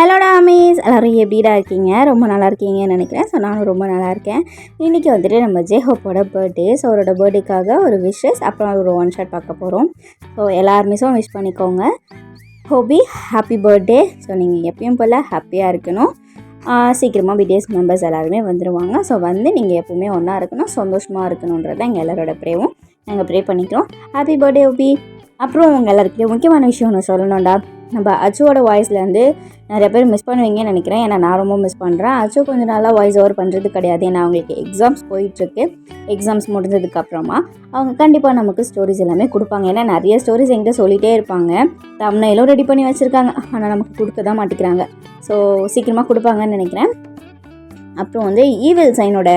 ஹலோடா அமீஸ் எல்லோரும் எப்படிடா இருக்கீங்க? ரொம்ப நல்லா இருக்கீங்கன்னு நினைக்கிறேன். ஸோ நானும் ரொம்ப நல்லா இருக்கேன். இன்றைக்கி வந்துட்டு நம்ம ஜேஹோப்போட பர்த்டே. ஸோ அவரோட பர்த்டேக்காக ஒரு விஷஸ், அப்புறம் ஒரு ஒன் ஷாட் பார்க்க போகிறோம். ஸோ எல்லாருமேஸும் விஷ் பண்ணிக்கோங்க. ஹோபி ஹாப்பி பர்த்டே. ஸோ நீங்கள் எப்பயும் போல் ஹாப்பியாக இருக்கணும். சீக்கிரமாக பிடிஎஸ் மெம்பர்ஸ் எல்லாருமே வந்துடுவாங்க. ஸோ வந்து நீங்கள் எப்போவுமே ஒன்றா இருக்கணும், சந்தோஷமாக இருக்கணுன்றது எங்கள் எல்லாரோட ப்ரேவும். நாங்கள் ப்ரே பண்ணிக்கிறோம். Happy birthday OP. அப்புறம் உங்கள் எல்லாருக்கிட்டையும் முக்கியமான விஷயம் ஒன்று சொல்லணும்டா. நம்ம அச்சுவோட வாய்ஸ்லேருந்து நிறைய பேர் மிஸ் பண்ணுவீங்கன்னு நினைக்கிறேன். ஏன்னா நான் ரொம்ப மிஸ் பண்ணுறேன். அச்சு கொஞ்சம் நாளாக வாய்ஸ் ஓவர் பண்ணுறது கிடையாது. ஏன்னா அவங்களுக்கு எக்ஸாம்ஸ் போயிட்டுருக்கு. எக்ஸாம்ஸ் முடிஞ்சதுக்கப்புறமா அவங்க கண்டிப்பாக நமக்கு ஸ்டோரிஸ் எல்லாமே கொடுப்பாங்க. ஏன்னா நிறைய ஸ்டோரிஸ் எங்கிட்ட சொல்லிகிட்டே இருப்பாங்க. தம்ப்நெயிலும் ரெடி பண்ணி வச்சுருக்காங்க. ஆனால் நமக்கு கொடுக்க தான் மாட்டேங்கிறாங்க. ஸோ சீக்கிரமாக கொடுப்பாங்கன்னு நினைக்கிறேன். அப்புறம் வந்து ஈவில் சைனோட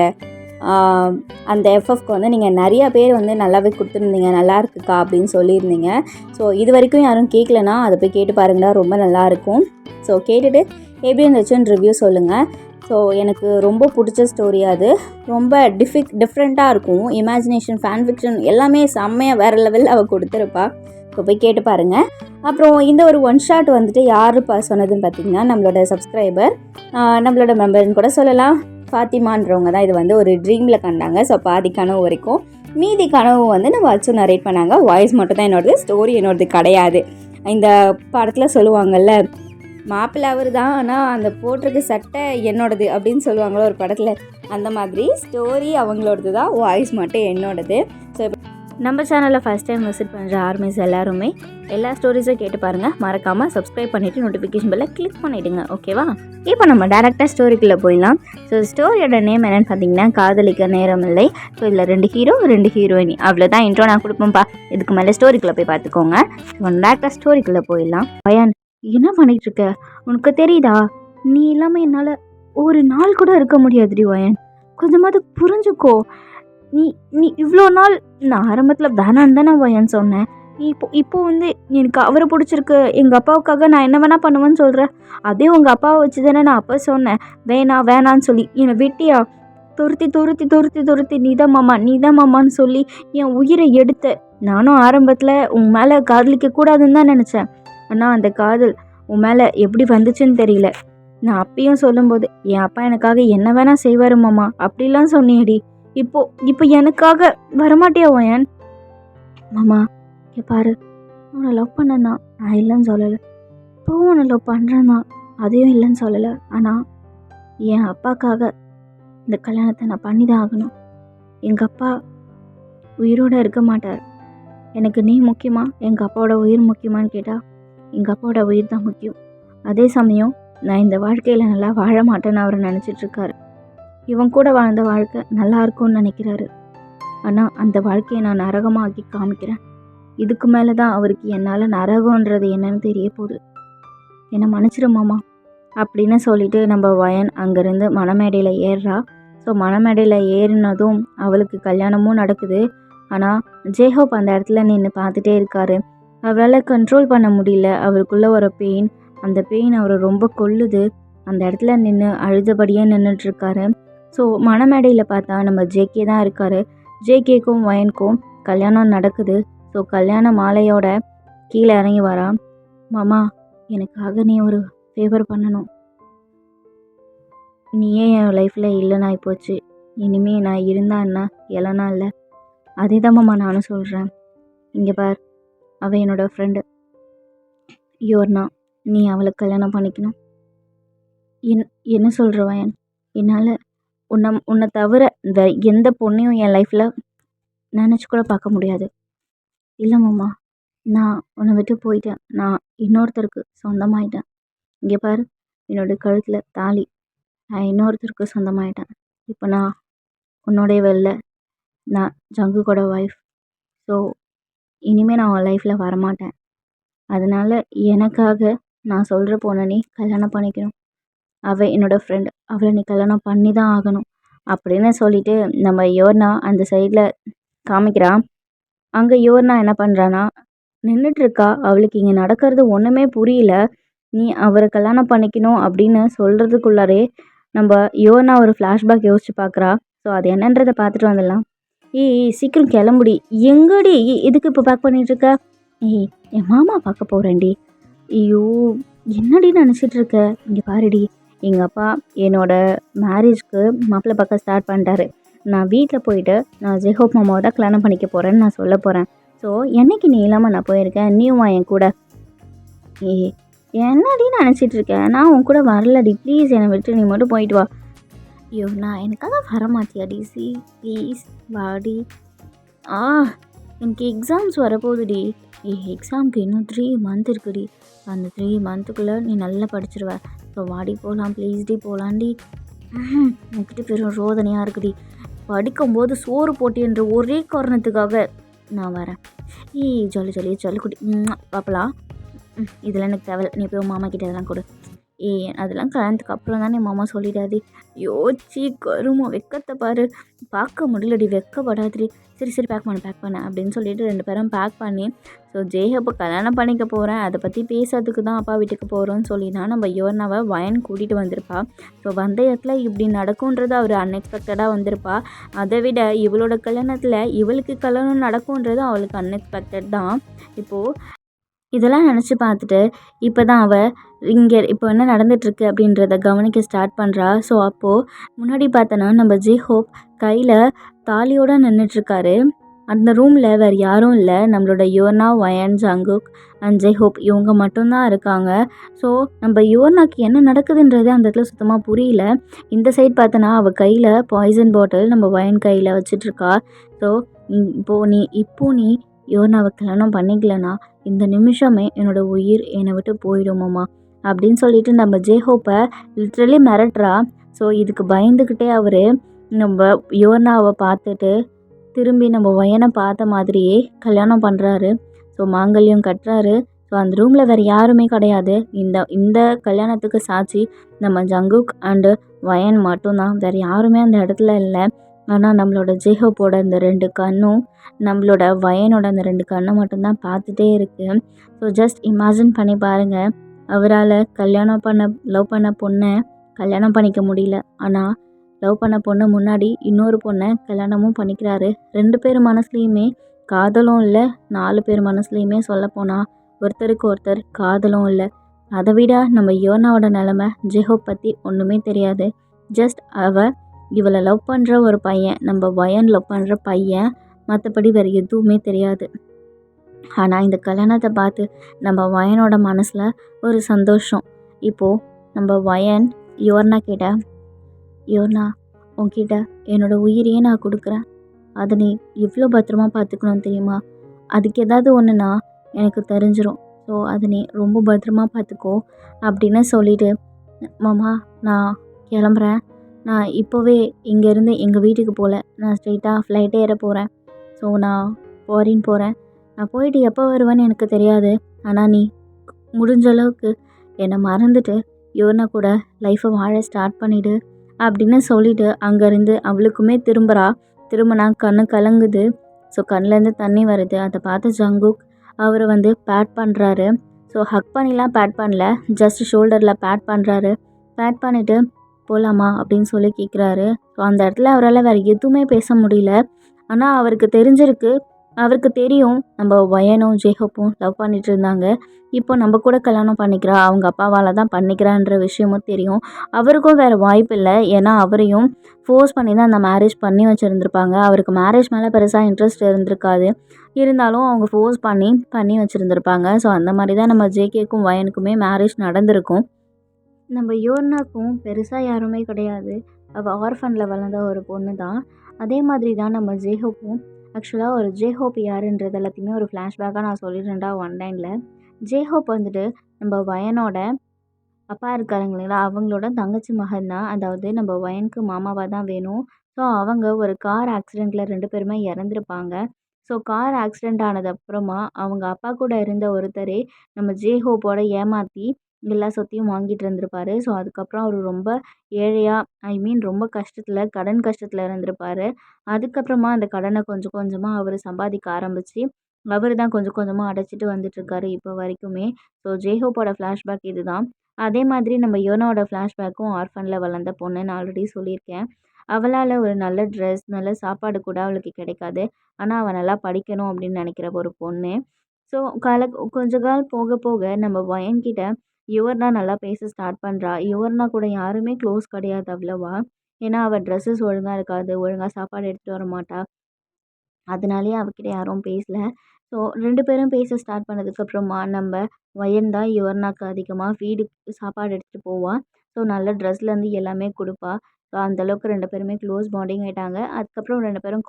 அந்த எஃப்எஃப்க்கு வந்து நீங்கள் நிறையா பேர் வந்து நல்லாவே கொடுத்துருந்தீங்க, நல்லா இருக்குக்கா அப்படின்னு சொல்லியிருந்தீங்க. ஸோ இது வரைக்கும் யாரும் கேட்கலன்னா அதை போய் கேட்டு பாருங்கடா, ரொம்ப நல்லாயிருக்கும். ஸோ கேட்டுட்டு எப்படி இருந்துச்சுன்னு ரிவ்யூ சொல்லுங்கள். ஸோ எனக்கு ரொம்ப பிடிச்ச ஸ்டோரி அது. ரொம்ப டிஃப்ரெண்ட்டாக இருக்கும். இமேஜினேஷன், ஃபேன் ஃபிக்ஷன் எல்லாமே செம்மையாக வேறு லெவலில் அவள் கொடுத்துருப்பா. ஸோ போய் கேட்டு பாருங்கள். அப்புறம் இந்த ஒரு ஒன் ஷாட் வந்துட்டு யார் சொன்னதுன்னு பார்த்தீங்கன்னா நம்மளோட சப்ஸ்கிரைபர், நம்மளோட மெம்பர்னு கூட சொல்லலாம், ஃபாத்திமான்றவங்க தான் இது வந்து ஒரு ட்ரீமில் கண்டாங்க. ஸோ பாதி கனவு வரைக்கும், மீதி கனவு வந்து நம்ம அச்சு நரேட் பண்ணாங்க. வாய்ஸ் மட்டும் தான் என்னோடது, ஸ்டோரி என்னோடது கிடையாது. இந்த படத்தில் சொல்லுவாங்கள்ல, மாப்பிள்ளை அவர் தான் ஆனால் அந்த போட்டிருக்க சட்டை என்னோடது அப்படின்னு சொல்லுவாங்களோ ஒரு படத்தில், அந்த மாதிரி ஸ்டோரி அவங்களோடது தான், வாய்ஸ் மட்டும் என்னோடது. ஸோ நம்ம சேனலில் ஃபஸ்ட் டைம் விசிட் பண்ணுற ஆர்மிஸ் எல்லாருமே எல்லா ஸ்டோரிஸும் கேட்டு பாருங்கள். மறக்காமல் சப்ஸ்கிரைப் பண்ணிவிட்டு நோட்டிஃபிகேஷன் பெல்லை கிளிக் பண்ணிவிடுங்க. ஓகேவா? இப்போ நம்ம டேரெக்டாக ஸ்டோரிக்குள்ளே போயிடலாம். ஸோ ஸ்டோரியோட நேம் என்னென்னு பார்த்தீங்கன்னா காதலிக்க நேரமில்லை. ஸோ இதில் 2 ஹீரோ 2 ஹீரோயினி, அவ்வளோதான் இன்ட்ரோ நான் கொடுப்பேன்ப்பா. இதுக்கு மேலே ஸ்டோரிக்குள்ளே போய் பார்த்துக்கோங்க. ஸோ டேரெக்டாக ஸ்டோரிக்குள்ளே போயிடலாம். பயான், என்ன பண்ணிகிட்டு இருக்க? உனக்கு தெரியுதா, நீ இல்லாமல் என்னால் ஒரு நாள் கூட இருக்க முடியாதுடி வயன். கொஞ்சமாவது புரிஞ்சுக்கோ. நீ இவ்வளோ நாள் நான் ஆரம்பத்தில் வேணான்னு தான் நான் வயன் சொன்னேன். நீ இப்போ வந்து எனக்கு அவரை பிடிச்சிருக்கு, எங்கள் அப்பாவுக்காக நான் என்ன வேணால் பண்ணுவேன்னு சொல்கிறேன். அதே உங்கள் அப்பாவை வச்சு தானே நான் அப்போ சொன்னேன் வேணான்னு சொல்லி என்னை வெட்டியா துருத்தி நீ தான் மாமான்னு சொல்லி என் உயிரை எடுத்த. நானும் ஆரம்பத்தில் உன் மேலே காதலிக்க கூடாதுன்னு தான் நினச்சேன். ஆனால் அந்த காதல் உன் மேலே எப்படி வந்துச்சுன்னு தெரியல. நான் அப்பயும் சொல்லும்போது என் அப்பா எனக்காக என்ன வேணால் செய்வார் மாமா அப்படிலாம் சொன்னியடி. இப்போ எனக்காக வரமாட்டியா வயன்? மாமா பாரு, உன்னை லவ் பண்ணனா நான் இல்லைன்னு சொல்லலை. இப்போவும் உன்னை லவ் பண்ணுறேன்னா அதையும் இல்லைன்னு சொல்லலை. ஆனால் என் அப்பாக்காக இந்த கல்யாணத்தை நான் பண்ணி தான் ஆகணும். எங்கள் அப்பா உயிரோடு இருக்க மாட்டார். எனக்கு நீ முக்கியமா எங்கள் அப்பாவோட உயிர் முக்கியமானு கேட்டால் எங்கள் அப்பாவோட உயிர் தான் முக்கியம். அதே சமயம் நான் இந்த வாழ்க்கையில் நல்லா வாழ மாட்டேன்னு அவர் நினச்சிட்ருக்காரு. இவன் கூட வாழ்ந்த வாழ்க்கை நல்லா இருக்கும்னு நினைக்கிறாரு. ஆனால் அந்த வாழ்க்கையை நான் நரகமாக்கி காமிக்கிறேன். இதுக்கு மேலே தான் அவருக்கு என்னால் நரகன்றது என்னன்னு தெரிய போகுது. என்னை மன்னிச்சிருமாமா அப்படின்னு சொல்லிட்டு நம்ம வயன் அங்கேருந்து மணமேடையில் ஏறுறா. ஸோ மணமேடையில் ஏறினதும் அவளுக்கு கல்யாணமும் நடக்குது. ஆனால் ஜேஹோப் அந்த இடத்துல நின்று பார்த்துட்டே இருக்காரு. அவரால் கண்ட்ரோல் பண்ண முடியல. அவருக்குள்ளே ஒரு பெயின், அந்த பெயின் அவரை ரொம்ப கொல்லுது. அந்த இடத்துல நின்று அழுதபடியே நின்றுட்டுருக்காரு. ஸோ மணமேடையில் பார்த்தா நம்ம ஜேகே தான் இருக்கார். ஜேகேக்கும் வயனுக்கும் கல்யாணம் நடக்குது. ஸோ கல்யாண மாலையோட கீழே இறங்கி வரா. மாமா, எனக்காக நீ ஒரு ஃபேவர் பண்ணணும். நீயே என் லைஃப்பில் இல்லைனா போச்சு. இனிமேல் நான் இருந்தா என்ன இல்லைனா இல்லை. அதே தான் மாமா நானும் சொல்கிறேன். இங்கே பார், அவள் என்னோடய ஃப்ரெண்டு யோர்னா. நீ அவளை கல்யாணம் பண்ணிக்கணும். என்ன சொல்கிற வயன்? என்னால் உன்னை தவிர இந்த எந்த பொண்ணையும் என் லைஃப்பில் நினச்சி கூட பார்க்க முடியாது. இல்லை மாமா, நான் உன்னை விட்டு போயிட்டேன். நான் இன்னொருத்தருக்கு சொந்தமாயிட்டேன். இங்கே பாரு, என்னோடய கழுத்தில் தாலி, நான் இன்னொருத்தருக்கு சொந்தமாயிட்டேன். இப்போ நான் உன்னோடைய வெளில, நான் ஜங்கு கூட ஒய்ஃப். ஸோ இனிமேல் நான் உன் லைஃப்பில் வரமாட்டேன். அதனால் எனக்காக நான் சொல்கிற பொண்ணை நீ கல்யாணம் பண்ணிக்கணும். அவள் என்னோடய ஃப்ரெண்ட், அவளை நீ கல்யாணம் பண்ணி தான் ஆகணும் அப்படின்னு சொல்லிட்டு நம்ம யோர்னா அந்த சைடில் காமிக்கிறான். அங்கே யோர்னா என்ன பண்ணுறான்னா நின்றுட்டுருக்கா. அவளுக்கு இங்கே நடக்கிறது ஒன்றுமே புரியல. நீ அவரை கல்யாணம் பண்ணிக்கணும் அப்படின்னு சொல்கிறதுக்குள்ளாரே நம்ம யோர்னா ஒரு ஃப்ளாஷ்பேக் யோசிச்சு பார்க்குறா. ஸோ அது என்னன்றதை பார்த்துட்டு வந்துடலாம். சீக்கிரம் கிளம்புடி. எங்கடி? எதுக்கு இப்போ பேக் பண்ணிகிட்ருக்க? என் மாமா பார்க்க போகிறேன்டி. ஐயோ, என்னடி நினச்சிட்டு இருக்க? இங்கே பாருடி, எங்கள் அப்பா என்னோட மேரேஜ்க்கு மாப்பிள்ளை பார்க்க ஸ்டார்ட் பண்ணிட்டாரு. நான் வீட்டில் போயிட்டு நான் ஜெஹோப் மாமாவை தான் கல்யாணம் பண்ணிக்க போகிறேன்னு நான் சொல்ல போகிறேன். ஸோ என்னைக்கு நீ இல்லாமல் நான் போயிருக்கேன், நீயும் வா என் கூட. ஏய், என்னடி நினச்சிட்டு இருக்க? நான் உன் கூட வரலடி, ப்ளீஸ் என்னை விட்டு நீ மட்டும் போயிட்டு வா. ஐயோ, நான் எனக்காக வரமாட்டியாடி? ப்ளீஸ் வாடி. ஆ, எனக்கு எக்ஸாம்ஸ் வரப்போகுதுடி. எக்ஸாமுக்கு இன்னும் 3 மந்த் இருக்குடி. அந்த 3 மந்த்துக்குள்ளே நீ நல்லா படிச்சிருவ. ஸோ வாடி போகலாம், ப்ளீஸ்டி போகலாண்டி. உன்கிட்ட பெரும் ரோதனையாக இருக்குடி. படிக்கும்போது சோறு போட்டின்ற ஒரே காரணத்துக்காக நான் வரேன். ஜாலி ஜாலியாக ஜாலி குட்டி பார்க்கலாம். இதெல்லாம் எனக்கு தேவை. நீ போய் மாமா கிட்ட இதெல்லாம் கொடு. அதெல்லாம் கல்யாணத்துக்கு அப்புறம் தானே மாமா சொல்லிடாது. யோசிச்சு கருமா வெக்கத்தை பாரு, பார்க்க முடியலடி, வெக்கப்படாதுடி. சரி சரி பேக் பண்ண அப்படின்னு சொல்லிட்டு 2 பேரும் பேக் பண்ணி, ஸோ ஜேஹப்பை கல்யாணம் பண்ணிக்க போகிறேன், அதை பற்றி பேசுறதுக்கு தான் அப்பா வீட்டுக்கு போகிறோன்னு சொல்லினா நம்ம யுவர்னாவை வயன் கூட்டிகிட்டு வந்திருப்பா. ஸோ வந்த இடத்துல இப்படி நடக்கும்ன்றது அவர் அன்எக்ஸ்பெக்டடாக வந்திருப்பா. அதை விட இவளோட கல்யாணத்தில் இவளுக்கு கல்யாணம் நடக்கும்ன்றது அவளுக்கு அன்எக்ஸ்பெக்டட் தான். இப்போது இதெல்லாம் நினச்சி பார்த்துட்டு இப்போ தான் அவள் இங்கே இப்போ என்ன நடந்துகிட்ருக்கு அப்படின்றத கவனிக்க ஸ்டார்ட் பண்ணுறா. ஸோ அப்போது முன்னாடி பார்த்தோன்னா நம்ம ஜேஹோப் கையில் தாலியோடு நின்றுட்டுருக்காரு. அந்த ரூமில் வேறு யாரும் இல்லை, நம்மளோட யுவர்னா, வயன், ஜங்குக் அண்ட் ஜேஹோப் இவங்க மட்டும்தான் இருக்காங்க. ஸோ நம்ம யுவர்னாக்கு என்ன நடக்குதுன்றது அந்த இடத்துல சுத்தமாக புரியல. இந்த சைட் பார்த்தோன்னா அவள் கையில் பாய்சன் பாட்டில் நம்ம வயன் கையில் வச்சிட்ருக்கா. ஸோ இப்போ நீ யுவர்னாவை கல்யாணம் பண்ணிக்கலனா இந்த நிமிஷமே என்னோடய உயிர் என்னை விட்டு போயிடுமாம்மா அப்படின்னு சொல்லிட்டு நம்ம ஜேஹோப்பை லிட்ரலி மிரட்டுறா. ஸோ இதுக்கு பயந்துக்கிட்டே அவர் நம்ம யுவர்னாவை பார்த்துட்டு திரும்பி நம்ம வயனை பார்த்த மாதிரியே கல்யாணம் பண்ணுறாரு. ஸோ மாங்கல்யம் கட்டுறாரு. ஸோ அந்த ரூமில் வேறு யாருமே கிடையாது. இந்த கல்யாணத்துக்கு சாட்சி நம்ம ஜங்குக் அண்டு வயன் மட்டும்தான், வேறு யாருமே அந்த இடத்துல இல்லை. ஆனால் நம்மளோட ஜேஹோப்போட இந்த 2 கண்ணும் நம்மளோட வயனோட அந்த 2 கண்ணை மட்டும்தான் பார்த்துட்டே இருக்குது. ஸோ ஜஸ்ட் இமேஜின் பண்ணி பாருங்கள், அவரால் லவ் பண்ண பொண்ணை கல்யாணம் பண்ணிக்க முடியல. ஆனால் லவ் பண்ண பொண்ணு முன்னாடி இன்னொரு பொண்ணை கல்யாணமும் பண்ணிக்கிறாரு. 2 பேர் மனசுலேயுமே காதலும் இல்லை, 4 பேர் மனசுலேயுமே சொல்லப்போனால் ஒருத்தருக்கு ஒருத்தர் காதலும் இல்லை. அதை விட நம்ம யோனாவோட நிலமை ஜேஹோப் பற்றி ஒன்றுமே தெரியாது. ஜஸ்ட் இவளை லவ் பண்ணுற ஒரு பையன், நம்ம வயன் லவ் பண்ணுற பையன், மற்றபடி வேறு எதுவுமே தெரியாது. ஆனால் இந்த கல்யாணத்தை பார்த்து நம்ம வயனோட மனசில் ஒரு சந்தோஷம். இப்போது நம்ம வயன் யோர்னா கிட்ட, யோர்னா உன்கிட்ட என்னோடய உயிரையே நான் கொடுக்குறேன், அதை நீ எவ்வளோ பத்திரமா பார்த்துக்கணும் தெரியுமா? அதுக்கு ஏதாவது ஒன்றுனா எனக்கு தெரிஞ்சிடும். ஸோ அதை நீ ரொம்ப பத்திரமா பார்த்துக்கோ அப்படின்னு சொல்லிவிட்டு, மாமா நான் கிளம்புறேன், நான் இப்போவே இங்கேருந்து எங்கள் வீட்டுக்கு போகல, நான் ஸ்ட்ரெயிட்டாக ஃப்ளைட்டே ஏற போகிறேன். ஸோ நான் ஃபாரின் போகிறேன். நான் போயிட்டு எப்போ வருவேன்னு எனக்கு தெரியாது. ஆனால் நீ முடிஞ்ச அளவுக்கு என்னை மறந்துட்டு யோர்னா கூட லைஃப்பை வாழ ஸ்டார்ட் பண்ணிவிடு அப்படின்னு சொல்லிவிட்டு அங்கேருந்து அவளுக்குமே திரும்பினா கண்ணு கலங்குது. ஸோ கண்ணிலேருந்து தண்ணி வருது. அதை பார்த்து ஜங்குக் அவரை பேட் பண்ணுறாரு. ஸோ ஹக் பண்ணிலாம் பேட் பண்ணல, ஜஸ்ட் ஷோல்டரில் பேட் பண்ணுறாரு. பேட் பண்ணிவிட்டு போகலாமா அப்படின்னு சொல்லி கேட்குறாரு. ஸோ அந்த இடத்துல அவரால் வேறு எதுவுமே பேச முடியல. ஆனால் அவருக்கு தெரியும் நம்ம வயனும் ஜேஹோப்பும் லவ் பண்ணிகிட்டு இருந்தாங்க. இப்போ நம்ம கூட கல்யாணம் பண்ணிக்கிறா, அவங்க அப்பாவால் தான் பண்ணிக்கிறான்ற விஷயமும் தெரியும். அவருக்கும் வேறு வாய்ப்பு இல்லை. ஏன்னா அவரையும் ஃபோர்ஸ் பண்ணி தான் அந்த மேரேஜ் பண்ணி வச்சுருந்துருப்பாங்க. அவருக்கு மேரேஜ் மேலே பெருசாக இன்ட்ரெஸ்ட் இருந்திருக்காது. இருந்தாலும் அவங்க ஃபோர்ஸ் பண்ணி வச்சுருந்துருப்பாங்க. ஸோ அந்த மாதிரி தான் நம்ம ஜேகேக்கும் வயனுக்குமே மேரேஜ் நடந்திருக்கும். நம்ம யோர்னாக்கும் பெருசாக யாருமே கிடையாது. அவள் ஆர்ஃபனில் வளர்ந்த ஒரு பொண்ணு தான். அதே மாதிரி தான் நம்ம ஜேஹோப்பும். ஆக்சுவலாக ஒரு ஜேஹோப் யாருன்றது எல்லாத்தையுமே ஒரு ஃப்ளாஷ்பேக்காக நான் சொல்லிடுறேன்டா ஒன்லைனில். ஜேஹோப் நம்ம வயனோட அப்பா இருக்காருங்க இல்லைங்களா, அவங்களோட தங்கச்சி மகன் தான். அதாவது நம்ம வயனுக்கு மாமாவாக தான் வேணும். ஸோ அவங்க ஒரு கார் ஆக்சிடெண்ட்டில் 2 பேருமே இறந்துருப்பாங்க. ஸோ கார் ஆக்சிடெண்ட் ஆனதுக்கப்புறமா அவங்க அப்பா கூட இருந்த ஒருத்தரே நம்ம ஜேஹோப்போட ஏமாற்றி எல்லா சொத்தையும் வாங்கிட்டு இருந்திருப்பாரு. ஸோ அதுக்கப்புறம் அவர் ரொம்ப ஏழையாக ரொம்ப கடன் கஷ்டத்தில் இருந்திருப்பாரு. அதுக்கப்புறமா அந்த கடனை கொஞ்சம் கொஞ்சமாக அவர் சம்பாதிக்க ஆரம்பித்து அவர் தான் கொஞ்சம் கொஞ்சமாக அடைச்சிட்டு வந்துட்டுருக்காரு இப்போ வரைக்குமே. ஸோ ஜேஹோப்போட ஃப்ளாஷ்பேக் இது தான். அதே மாதிரி நம்ம யோனாவோட ஃப்ளாஷ்பேக்கும் ஆர்ஃபனில் வளர்ந்த பொண்ணுன்னு ஆல்ரெடி சொல்லியிருக்கேன். அவளால் ஒரு நல்ல ட்ரெஸ், நல்ல சாப்பாடு கூட அவளுக்கு கிடைக்காது. ஆனால் அவள் நல்லா படிக்கணும் அப்படின்னு நினைக்கிற ஒரு பொண்ணு. ஸோ கொஞ்ச காலம் போக போக நம்ம வயன்கிட்ட யுவர்னா நல்லா பேச ஸ்டார்ட் பண்ணுறா. யுவர்னா கூட யாருமே க்ளோஸ் கிடையாது அவ்வளவா. ஏன்னா அவள் ட்ரெஸ்ஸஸ் ஒழுங்காக இருக்காது, ஒழுங்காக சாப்பாடு எடுத்துகிட்டு வர மாட்டா. அதனாலேயே அவகிட்ட யாரும் பேசல. ஸோ 2 பேரும் பேச ஸ்டார்ட் பண்ணதுக்கப்புறமா நம்ம வயன் தான் யுவர்னாக்கு அதிகமாக வீடுக்கு சாப்பாடு எடுத்துகிட்டு போவா. ஸோ நல்ல ட்ரெஸ்லேருந்து எல்லாமே கொடுப்பா. ஸோ அந்தளவுக்கு 2 பேருமே க்ளோஸ் பாண்டிங் ஆயிட்டாங்க. அதுக்கப்புறம் 2 பேரும்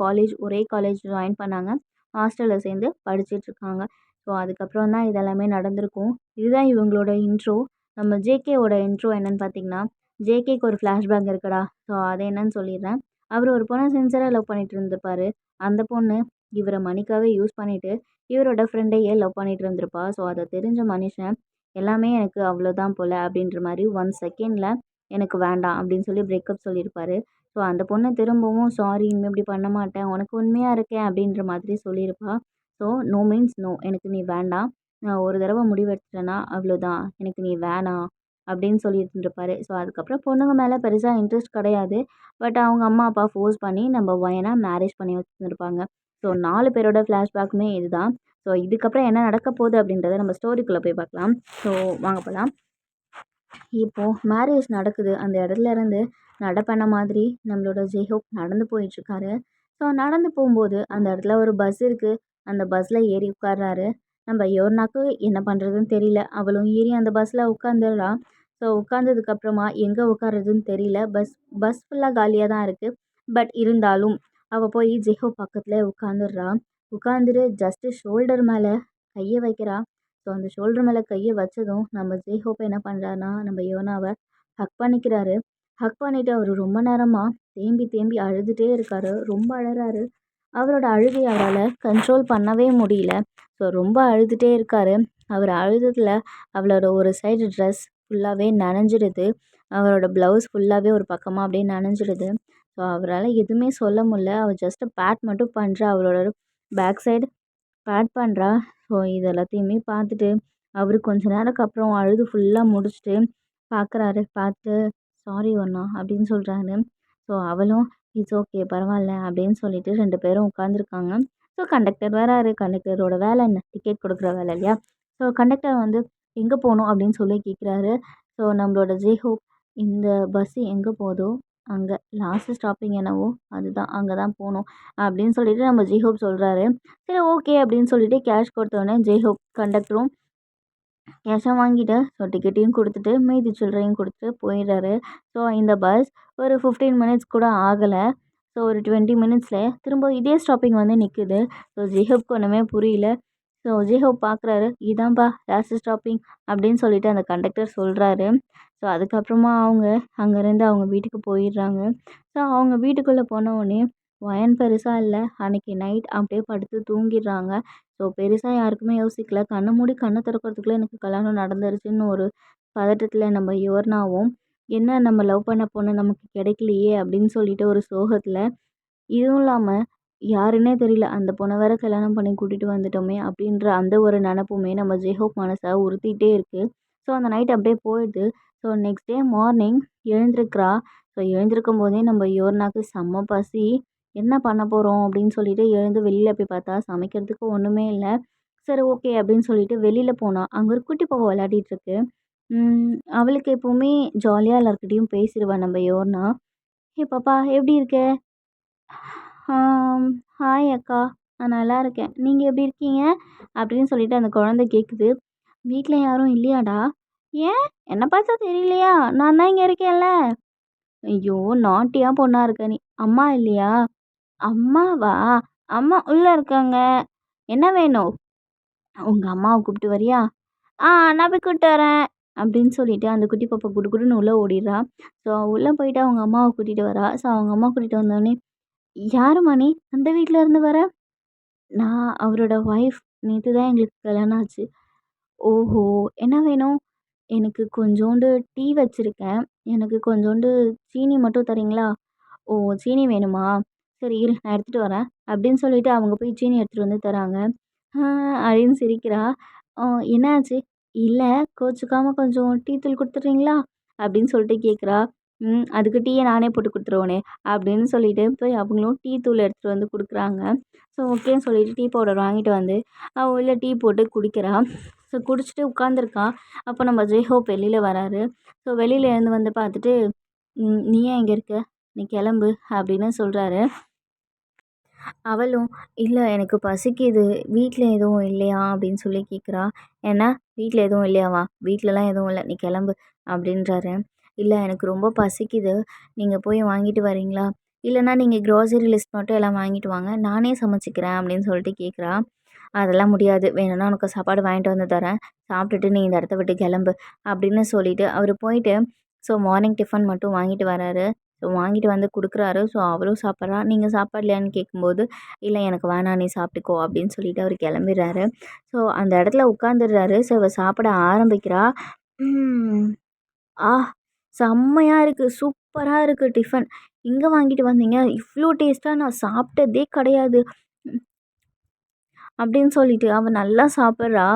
ஒரே காலேஜ் ஜாயின் பண்ணாங்க. ஹாஸ்டலில் சேர்ந்து படிச்சிட்ருக்காங்க. ஸோ அதுக்கப்புறம் தான் இதெல்லாமே நடந்திருக்கும். இதுதான் இவங்களோட இன்ட்ரோ. நம்ம ஜேகேவோட இன்ட்ரோ என்னன்னு பார்த்தீங்கன்னா, ஜேகேக்கு ஒரு ஃப்ளாஷ்பேக் இருக்குடா. ஸோ அது என்னன்னு சொல்லிடுறேன். அவர் ஒரு பொண்ணை சின்சியராக லவ் பண்ணிட்டு இருந்திருப்பாரு. அந்த பொண்ணு இவரை மணிக்காக யூஸ் பண்ணிட்டு இவரோட ஃப்ரெண்டையே லவ் பண்ணிட்டு இருந்திருப்பா. ஸோ அதை தெரிஞ்ச மனுஷன் எல்லாமே எனக்கு அவ்வளோதான் போல அப்படின்ற மாதிரி 1 செகண்டில் எனக்கு வேண்டாம் அப்படின்னு சொல்லி பிரேக்கப் சொல்லியிருப்பாரு. ஸோ அந்த பொண்ணு திரும்பவும் சாரி, இனிமேல் இப்படி பண்ண மாட்டேன், உனக்கு உண்மையாக இருக்கேன் அப்படின்ற மாதிரி சொல்லியிருப்பா. ஸோ நோ மீன்ஸ் நோ, எனக்கு நீ வேண்டாம், நான் ஒரு தடவை முடிவெடுத்துட்டேன்னா அவ்வளோதான், எனக்கு நீ வேணாம் அப்படின்னு சொல்லிட்டு இருந்திருப்பாரு. ஸோ அதுக்கப்புறம் பொண்ணுங்க மேலே பெருசாக இன்ட்ரெஸ்ட் கிடையாது. பட் அவங்க அம்மா அப்பா ஃபோர்ஸ் பண்ணி நம்ம பையனை மேரேஜ் பண்ணி வச்சுருந்துருப்பாங்க. ஸோ 4 பேரோட ஃப்ளாஷ்பேக்குமே இதுதான். ஸோ இதுக்கப்புறம் என்ன நடக்க போகுது அப்படின்றத நம்ம ஸ்டோரிக்குள்ளே போய் பார்க்கலாம். ஸோ வாங்க போகலாம். இப்போது மேரேஜ் நடக்குது. அந்த இடத்துல இருந்து பண்ண மாதிரி நம்மளோட ஜெய்ஹோப் நடந்து போயிட்டுருக்காரு. ஸோ நடந்து போகும்போது அந்த இடத்துல ஒரு பஸ் இருக்குது. அந்த பஸ்ஸில் ஏறி உட்கார்றாரு. நம்ம யோர்னாக்கு என்ன பண்ணுறதுன்னு தெரியல. அவளும் ஏறி அந்த பஸ்ஸில் உட்காந்துடுறா. ஸோ உட்காந்ததுக்கப்புறமா எங்கே உட்கார்றதுன்னு தெரியல. பஸ் பஸ் ஃபுல்லாக காலியாக தான் இருக்குது. பட் இருந்தாலும் அவள் போய் ஜெய்ஹோப் பக்கத்தில் உட்காந்துடுறா. உட்காந்துட்டு ஜஸ்ட்டு ஷோல்டர் மேலே கையை வைக்கிறா. ஸோ அந்த ஷோல்டர் மேலே கையை வச்சதும் நம்ம ஜெய்ஹோப் என்ன பண்ணுறாருன்னா, நம்ம யோனாவை ஹக் பண்ணிக்கிறாரு. ஹக் பண்ணிவிட்டு அவர் ரொம்ப நேரமாக தேம்பி தேம்பி அழுதுகிட்டே இருக்காரு. ரொம்ப அழறாரு. அவரோட அழுகையை அவரால் கண்ட்ரோல் பண்ணவே முடியல. ஸோ ரொம்ப அழுதுகிட்டே இருக்காரு. அவர் அழுததில் அவளோட ஒரு சைடு ட்ரெஸ் ஃபுல்லாகவே நனைஞ்சிடுது. அவரோட ப்ளவுஸ் ஃபுல்லாகவே ஒரு பக்கமாக அப்படியே நனைஞ்சிடுது. ஸோ அவரால் எதுவுமே சொல்ல முடில. அவர் ஜஸ்ட்டு பேட் மட்டும் பண்ணுறா. அவரோட பேக் சைடு பேட் பண்ணுறா. ஸோ இது எல்லாத்தையுமே பார்த்துட்டு அவர் கொஞ்ச நேரத்துக்கு அப்புறம் அழுது ஃபுல்லாக முடிச்சுட்டு பார்க்குறாரு. பார்த்துட்டு சாரி ஒன்னா அப்படின்னு சொல்கிறாரு. ஸோ அவளும் இட்ஸ் ஓகே பரவாயில்ல அப்படின்னு சொல்லிட்டு 2 பேரும் உட்காந்துருக்காங்க. ஸோ கண்டக்டர் வராரு. கண்டக்டரோட வேலை என்ன? டிக்கெட் கொடுக்குற வேலை இல்லையா? ஸோ கண்டக்டர் வந்து எங்கே போகணும் அப்படின்னு சொல்லி கேட்குறாரு. ஸோ நம்மளோட ஜெய்ஹோப் இந்த பஸ்ஸு எங்கே போதோ அங்கே லாஸ்ட்டு ஸ்டாப்பிங் என்னவோ அதுதான், அங்கே தான் போகணும் அப்படின்னு சொல்லிட்டு நம்ம ஜெய்ஹோப் சொல்கிறாரு. சரி ஓகே அப்படின்னு சொல்லிட்டு கேஷ் கொடுத்தோடனே ஜெய்ஹோப் கண்டக்டரும் கேஷை வாங்கிட்டு ஸோ டிக்கெட்டையும் கொடுத்துட்டு மீதி சில்லறையும் கொடுத்துட்டு போயிடுறாரு. ஸோ இந்த பஸ் ஒரு 15 மினிட்ஸ் கூட ஆகலை. ஸோ ஒரு 20 மினிட்ஸில் திரும்ப இதே ஸ்டாப்பிங் வந்து நிற்குது. ஸோ ஜெய்ஹோப்க்கு ஒன்றுமே புரியல. ஸோ ஜெய்ஹோப் பார்க்குறாரு. இதான்ப்பா லாஸ்ட்டு ஸ்டாப்பிங் அப்படின்னு சொல்லிட்டு அந்த கண்டக்டர் சொல்கிறாரு. ஸோ அதுக்கப்புறமா அவங்க அங்கேருந்து அவங்க வீட்டுக்கு போயிடுறாங்க. ஸோ அவங்க வீட்டுக்குள்ளே போனவுடனே வயன் பெருசாக இல்லை. அன்றைக்கி நைட் அப்படியே படுத்து தூங்கிடுறாங்க. ஸோ பெருசாக யாருக்குமே யோசிக்கல. கண்ணை மூடி கண்ணை திறக்கிறதுக்குள்ளே எனக்கு கல்யாணம் நடந்துருச்சுன்னு ஒரு பதட்டத்தில் நம்ம யுவர்னாவும், என்ன நம்ம லவ் பண்ண பொண்ணு நமக்கு கிடைக்கலையே அப்படின்னு சொல்லிட்டு ஒரு சோகத்தில், இதுவும் இல்லாமல் யாருன்னே தெரியல, அந்த பொண்ணை வேற கல்யாணம் பண்ணி கூட்டிகிட்டு வந்துட்டோமே அப்படின்ற அந்த ஒரு நினப்புமே நம்ம ஜெய்ஹோப் மனசை உறுத்திட்டே இருக்குது. ஸோ அந்த நைட் அப்படியே போயிடுது. ஸோ நெக்ஸ்ட் டே மார்னிங் எழுந்திருக்கிறா. ஸோ எழுந்திருக்கும் போதே நம்ம யுவர்னாக்கு செம்ம பசி. என்ன பண்ண போகிறோம் அப்படின்னு சொல்லிட்டு எழுந்து வெளியில் போய் பார்த்தா சமைக்கிறதுக்கு ஒன்றுமே இல்லை. சரி ஓகே அப்படின்னு சொல்லிட்டு வெளியில் போனால் அங்கே ஒரு குட்டி பாப்பா விளையாடிட்டுருக்கு. அவளுக்கு எப்போவுமே ஜாலியாக எல்லாருக்கிட்டேயும் பேசிடுவா நம்ம யோர்னா. "ஹே பாப்பா எப்படி இருக்க?" "ஹாய் அக்கா, நான் நல்லா இருக்கேன். நீங்கள் எப்படி இருக்கீங்க?" அப்படின்னு சொல்லிட்டு அந்த குழந்தை கேட்குது. "வீட்டில் யாரும் இல்லையாடா?" "ஏன் என்னை பார்த்தா தெரியலையா? நான் தான் இங்கே இருக்கேன்ல." "ஐயோ நாட்டியா பொண்ணா இருக்க நீ. அம்மா இல்லையா?" "அம்மாவா? அம்மா உள்ளே இருக்காங்க. என்ன வேணும்?" "உங்கள் அம்மாவை கூப்பிட்டு வரியா?" நான் போய் கூப்பிட்டு வரேன்." அப்படின்னு சொல்லிட்டு அந்த குட்டி பாப்பா குடுகுடுன்னு உள்ளே ஓடிடுறா. ஸோ உள்ளே போயிட்டு அவங்க அம்மாவை கூட்டிகிட்டு வரா. ஸோ அவங்க அம்மா கூட்டிகிட்டு வந்தோடனே, "யாரும்மா நீ? அந்த வீட்டில் இருந்து வர?" "நான் அவரோட ஒய்ஃப். நேற்று தான் எங்களுக்கு கல்யாணம் ஆச்சு." "ஓஹோ! என்ன வேணும்?" "எனக்கு கொஞ்சோண்டு டீ வச்சுருக்கேன். எனக்கு கொஞ்சோண்டு சீனி மட்டும் தரீங்களா?" "ஓ சீனி வேணுமா? சரி இரு நான் எடுத்துகிட்டு வரேன்." அப்படின்னு சொல்லிட்டு அவங்க போய் சீனி எடுத்துகிட்டு வந்து தராங்க. அப்படின்னு சிரிக்கிறா. என்ன ஆச்சு?" "இல்லை கோச்சுக்காம கொஞ்சம் டீ தூள் கொடுத்துட்றீங்களா?" அப்படின்னு சொல்லிட்டு கேட்குறா. அதுக்கு டீயை நானே போட்டு கொடுத்துருவேனே அப்படின்னு சொல்லிட்டு போய் அவங்களும் டீ தூள் எடுத்துகிட்டு வந்து கொடுக்குறாங்க. ஸோ ஓகேன்னு சொல்லிட்டு டீ பவுடர் வாங்கிட்டு வந்து அவள் உள்ள டீ போட்டு குடிக்கிறா. ஸோ குடிச்சிட்டு உட்காந்துருக்கா. அப்போ நம்ம ஜேஹோப் வெளியில் வராரு. ஸோ வெளியில் எழுந்து வந்து பார்த்துட்டு, நீ ஏன் இங்கே இருக்க? நீ கிளம்பு அப்படின்னு சொல்கிறாரு. அவளும், "இல்ல எனக்கு பசிக்குது. வீட்ல எதுவும் இல்லையா?" அப்படின்னு சொல்லி கேட்குறா. "என்ன வீட்ல எதுவும் இல்லையாவா? வீட்லலாம் எதுவும் இல்ல. நீ கிளம்பு" அப்படின்றாரு. "இல்ல எனக்கு ரொம்ப பசிக்குது. நீங்க போய் வாங்கிட்டு வரீங்களா? இல்லைன்னா நீங்க க்ராசரி லிஸ்ட் மட்டும் எல்லாம் வாங்கிட்டு வாங்க. நானே சமைச்சுக்கிறேன்" அப்படின்னு சொல்லிட்டு கேட்குறா. "அதெல்லாம் முடியாது. வேணும்னா உனக்கு சாப்பாடு வாங்கிட்டு வந்து தரேன். சாப்பிட்டுட்டு நீ இந்த இடத்த விட்டு கிளம்பு" அப்படின்னு சொல்லிட்டு அவர் போயிட்டு ஸோ மார்னிங் டிஃபன் மட்டும் வாங்கிட்டு வராரு. ஸோ வாங்கிட்டு வந்து குடுக்குறாரு. ஸோ அவளும் சாப்பிட்றா. "நீங்க சாப்பிடலையான்னு?" கேட்கும்போது, "இல்ல எனக்கு வேணாம். நீ சாப்பிட்டுக்கோ" அப்படின்னு சொல்லிட்டு அவர் கிளம்பிடுறாரு. ஸோ அந்த இடத்துல உட்காந்துடுறாரு. ஸோ இவ சாப்பிட ஆரம்பிக்கிறா. ம். ஆ! செம்மையா இருக்கு. சூப்பரா இருக்கு டிஃபன். எங்க வாங்கிட்டு வந்தீங்க? இவ்ளோ டேஸ்ட்டா நான் சாப்பிட்டதே கிடையாது. அப்படின்னு சொல்லிட்டு அவ நல்லா சாப்பிட்றா.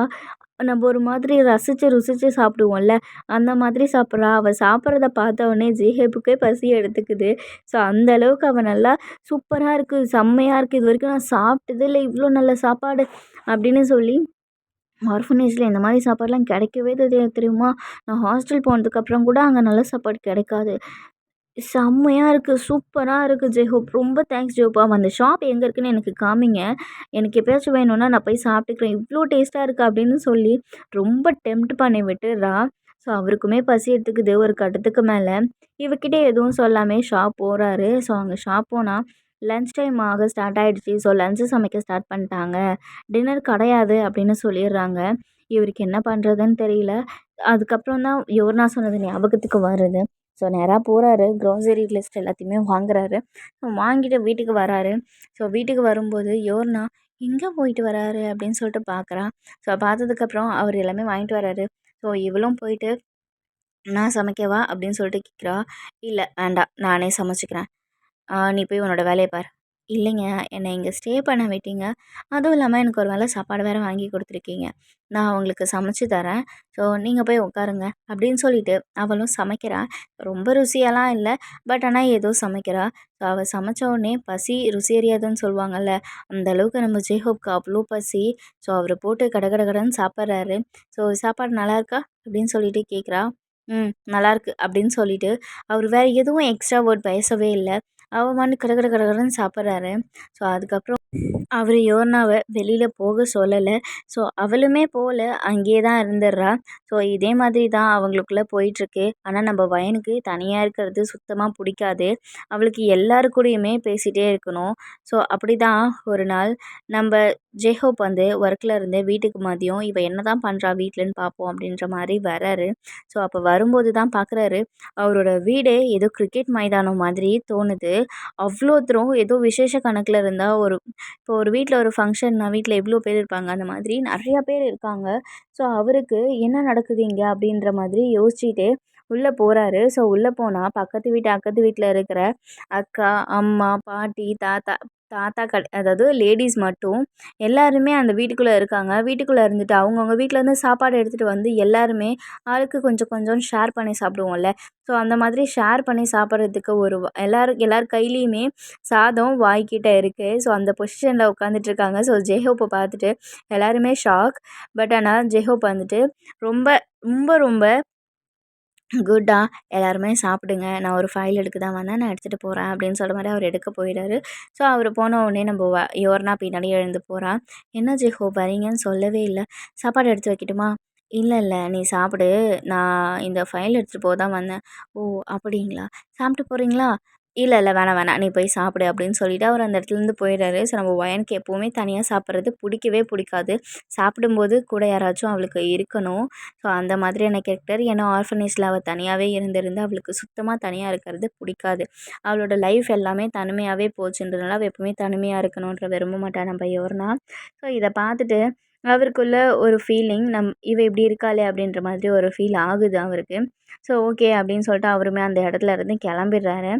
நம்ம ஒரு மாதிரி ரசிச்சு, ருசிச்சு சாப்பிடுவோம்ல, அந்த மாதிரி சாப்பிட்றா. அவ சாப்பிட்றத பார்த்த உடனே ஜேஹேப்புக்கே பசி எடுத்துக்குது. ஸோ அந்த அளவுக்கு அவ நல்லா சூப்பரா இருக்கு, செம்மையா இருக்கு. இதுவரைக்கும் நான் சாப்பிட்டதே இல்ல இவ்ளோ நல்ல சாப்பாடு அப்படின்னு சொல்லி ஆர்ஃபனேஜ்ல இந்த மாதிரி சாப்பாடுலாம் கிடைக்கவே தெரியுமா? நான் ஹாஸ்டல் போனதுக்கப்புறம் கூட அங்க நல்ல சாப்பாடு கிடைக்காது. செம்மையா இருக்கு. சூப்பரா இருக்கு ஜெஹோப். ரொம்ப தேங்க்ஸ் ஜெஹோப். அந்த ஷாப் எங்க இருக்குன்னு எனக்கு காமிங்க. எனக்கு எப்பயாச்சும் வேணும்னா நான் போய் சாப்பிட்டுக்கிறேன். இவ்ளோ டேஸ்ட்டா இருக்கு அப்படின்னு சொல்லி ரொம்ப டெம்ப்ட் பண்ணி விட்டுர்றா. ஸோ அவருக்குமே பசி எடுத்துக்குது ஒரு கட்டத்துக்கு மேல. இவகிட்ட எதுவும் சொல்லாமயே ஷாப் போறாரு. ஸோ அங்க ஷாப் போனா லஞ்ச் டைம் ஆக ஸ்டார்ட் ஆயிடுச்சு. ஸோ லஞ்ச் சமைக்க ஸ்டார்ட் பண்ணிட்டாங்க. டின்னர் கிடையாது அப்படின்னு சொல்லிடுறாங்க. இவருக்கு என்ன பண்ணுறதுன்னு தெரியல. அதுக்கப்புறம் தான் யோர்னா சொன்னது ஞாபகத்துக்கு வருது. ஸோ நேரா போறாரு. க்ராசரி லிஸ்ட் எல்லாத்தையுமே வாங்குறாரு. வாங்கிட்டு வீட்டுக்கு வராரு. ஸோ வீட்டுக்கு வரும்போது யோர்னா எங்கே போயிட்டு வராரு அப்படின்னு சொல்லிட்டு பார்க்குறா. ஸோ பார்த்ததுக்கப்புறம் அவர் எல்லாமே வாங்கிட்டு வராரு. ஸோ இவளும் போயிட்டு, "நான் சமைக்கவா?" அப்படின்னு சொல்லிட்டு கேட்குறா. "இல்ல வேண்டாம். நானே சமைச்சுக்கிறேன். நீ போய் உன்னோட வேலைய பாரு." "இல்லைங்க, என்னை இங்கே ஸ்டே பண்ண விட்டீங்க. அதுவும் இல்லாமல் எனக்கு ஒரு வேளை சாப்பாடு வேறு வாங்கி கொடுத்துருக்கீங்க. நான் உங்களுக்கு சமைச்சு தரேன். ஸோ நீங்கள் போய் உட்காருங்க" அப்படின்னு சொல்லிட்டு அவளும் சமைக்கிறா. ரொம்ப ருசியாலாம் இல்லை. பட் ஆனால் ஏதோ சமைக்கிறா. ஸோ அவள் சமைச்ச உடனே பசி ருசி அறியாதுன்னு சொல்லுவாங்கல்ல, அந்த அளவுக்கு நம்ம ஜேஹோப்க்கு அவ்வளோ பசி. ஸோ அவர் போட்டு கட கட கடன்னு சாப்பிட்றாரு. ஸோ "சாப்பாடு நல்லாயிருக்கா?" அப்படின்னு சொல்லிட்டு கேட்குறா. நல்லாயிருக்கு" அப்படின்னு சொல்லிட்டு அவர் வேறு எதுவும் எக்ஸ்ட்ரா வேர்ட் பேசவே இல்லை. அவன் பாட்டுக்கு கட கட கட கடன்னு சாப்பிட்றாரு. ஸோ அதுக்கப்புறம் அவரு யோர்னாவ வெளியில போக சொல்லல. ஸோ அவளுமே போல. அங்கேயே தான் இருந்துடுறா. ஸோ இதே மாதிரி தான் அவங்களுக்குள்ள போயிட்டுருக்கு. ஆனா நம்ம வயனுக்கு தனியா இருக்கிறது சுத்தமா புடிக்காது. அவளுக்கு எல்லாரு கூடயுமே பேசிட்டே இருக்கணும். ஸோ அப்படிதான் ஒரு நாள் நம்ப ஜேஹோப் வந்து ஒர்க்ல இருந்து வீட்டுக்கு மதியம் இவ என்னதான் பண்றா வீட்லன்னு பார்ப்போம் அப்படின்ற மாரி வராரு. ஸோ அப்போ வரும்போது தான் பார்க்குறாரு, அவரோட வீடே ஏதோ கிரிக்கெட் மைதானம் மாதிரி தோணுது. அவ்வளோ தூரம் ஏதோ விசேஷ கணக்குல இருந்தா இப்போ ஒரு வீட்ல ஒரு ஃபங்க்ஷன்னா வீட்ல எவ்வளோ பேர் இருப்பாங்க, அந்த மாதிரி நெறையா பேர் இருக்காங்க. ஸோ அவருக்கு என்ன நடக்குது இங்க? அப்படின்ற மாதிரி யோசிச்சுட்டே உள்ள போறாரு. ஸோ உள்ள போனா அக்கத்து வீட்ல இருக்கிற அக்கா, அம்மா, பாட்டி, தாத்தா தாத்தாக்கள் அதாவது லேடீஸ் மட்டும் எல்லாருமே அந்த வீட்டுக்குள்ள இருக்காங்க. வீட்டுக்குள்ள இருந்துட்டு அவங்கவங்க வீட்லேருந்து சாப்பாடு எடுத்துட்டு வந்து எல்லாருமே ஆளுக்கு கொஞ்சம் கொஞ்சம் ஷேர் பண்ணி சாப்பிடுவோம்ல. ஸோ அந்த மாதிரி ஷேர் பண்ணி சாப்பிட்றதுக்கு ஒரு எல்லார் கையிலயுமே சாதம் வாய்க்கிட்ட இருக்கு. ஸோ அந்த பொசிஷன்ல உட்காந்துட்ருக்காங்க. ஸோ ஜேஹோப்ப பார்த்துட்டு எல்லாருமே ஷாக். பட் ஆனால் ஜேஹோப் வந்துட்டு ரொம்ப ரொம்ப ரொம்ப குட்டா எல்லாருமே சாப்பிடுங்க. நான் ஒரு ஃபைல் எடுக்க தான் வந்தேன். நான் எடுத்துகிட்டு போறேன் அப்படின்னு சொல்ற மாரி அவர் எடுக்க போயிறாரு. ஸோ அவரு போன உடனே நம்ம யோர்னா பின்னாடியே எழுந்து போறா. "என்ன ஜெஹோ வரீங்கன்னு சொல்லவே இல்ல. சாப்பாடு எடுத்து வைக்கட்டுமா?" "இல்ல, இல்ல. நீ சாப்பிடு. நான் இந்த ஃபைல் எடுத்துகிட்டு போக தான் வந்தேன்." "ஓ! அப்படிங்களா? சாப்பிட்டு போறீங்களா?" "இல்ல, இல்ல. வேணாம், வேணாம். நீ போய் சாப்பிடு" அப்படின்னு சொல்லிட்டு அவர் அந்த இடத்துலேருந்து போயிறாரு. ஸோ நம்ம ஒயனுக்கு எப்பவுமே தனியா சாப்பிட்றது புடிக்கவே புடிக்காது. சாப்பிடும்போது கூட யாராச்சும் அவளுக்கு இருக்கணும். ஸோ அந்த மாதிரியான கேரக்டர். ஏன்னா ஆர்ஃபனேஜ்ல அவள் தனியாகவே இருந்திருந்து அவளுக்கு சுத்தமாக தனியாக இருக்கிறது பிடிக்காது. அவளோட லைஃப் எல்லாமே தனிமையாகவே போச்சுன்றதுனால அவள் எப்பவுமே தனிமையாக இருக்கணுன்ற விரும்ப மாட்டா நம்ம யோர்னா. ஸோ இதை பார்த்துட்டு அவருக்குள்ள ஒரு ஃபீலிங் இவ இப்படி இருக்காளே அப்படின்ற மாதிரி ஒரு ஃபீல் ஆகுது அவருக்கு. ஸோ ஓகே அப்படின்னு சொல்லிட்டு அவருமே அந்த இடத்துல இருந்து கிளம்பிடுறாரு.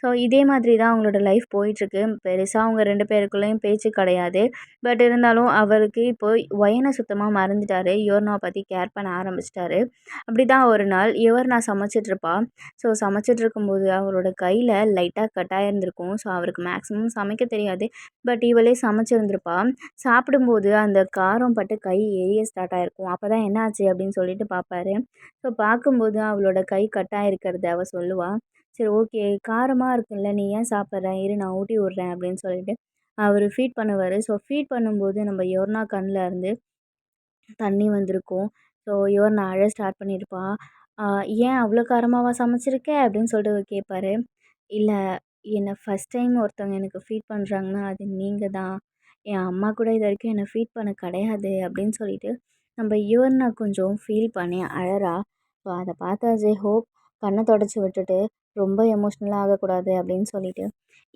ஸோ இதே மாதிரி தான் அவங்களோட லைஃப் போயிட்டுருக்கு. பெருசாக அவங்க 2 பேருக்குள்ளேயும் பேச்சு கிடையாது. பட் இருந்தாலும் அவருக்கு இப்போ ஒயனை சுத்தமாக மறந்துட்டாரு. யுவர்னாவை பற்றி கேர் பண்ண ஆரம்பிச்சிட்டாரு. அப்படி தான் ஒரு நாள் யுவர்னா சமைச்சிட்ருப்பா. ஸோ சமைச்சிட்ருக்கும்போது அவரோட கையில் லைட்டாக கட்டாயிருந்திருக்கும். ஸோ அவருக்கு மேக்ஸிமம் சமைக்க தெரியாது. பட் இவளே சமைச்சிருந்திருப்பா. சாப்பிடும்போது அந்த காரம் பட்டு கை எரிய ஸ்டார்ட் ஆயிருக்கும். அப்போ தான் என்ன ஆச்சு அப்படின்னு சொல்லிட்டு பார்ப்பாரு. ஸோ பார்க்கும்போது அவளோட கை கட்டாயிருக்கிறத அவ சொல்லுவா. சரி ஓகே காரமாக இருக்குல்ல நீ ஏன் சாப்பிட்ற? இரு நான் ஊட்டி விட்றேன் அப்படின்னு சொல்லிட்டு அவர் ஃபீட் பண்ணுவார். ஸோ ஃபீட் பண்ணும்போது நம்ம யோர்னா கண்ணில் இருந்து தண்ணி வந்திருக்கும். ஸோ யுவர்னா அழ ஸ்டார்ட் பண்ணியிருப்பா. "ஆ ஏன் அவ்வளோ காரமாவா சமைச்சிருக்க?" அப்படின்னு சொல்லிட்டு அவர் கேட்பாரு. "இல்ல, என்ன ஃபஸ்ட் டைம் ஒருத்தவங்க எனக்கு ஃபீட் பண்ணுறாங்கன்னா, அது நீங்க தான். என் அம்மா கூட இதுவரைக்கும் என்ன ஃபீட் பண்ண கிடையாது." அப்படின்னு சொல்லிட்டு நம்ம யுவர்னா கொஞ்சம் ஃபீல் பண்ணி அழறா. ஸோ அத பார்த்த ஜெஹோப் கண்ண தொடச்சு விட்டுட்டு, "ரொம்ப எமோஷ்னலா ஆகக்கூடாது." அப்படின்னு சொல்லிட்டு,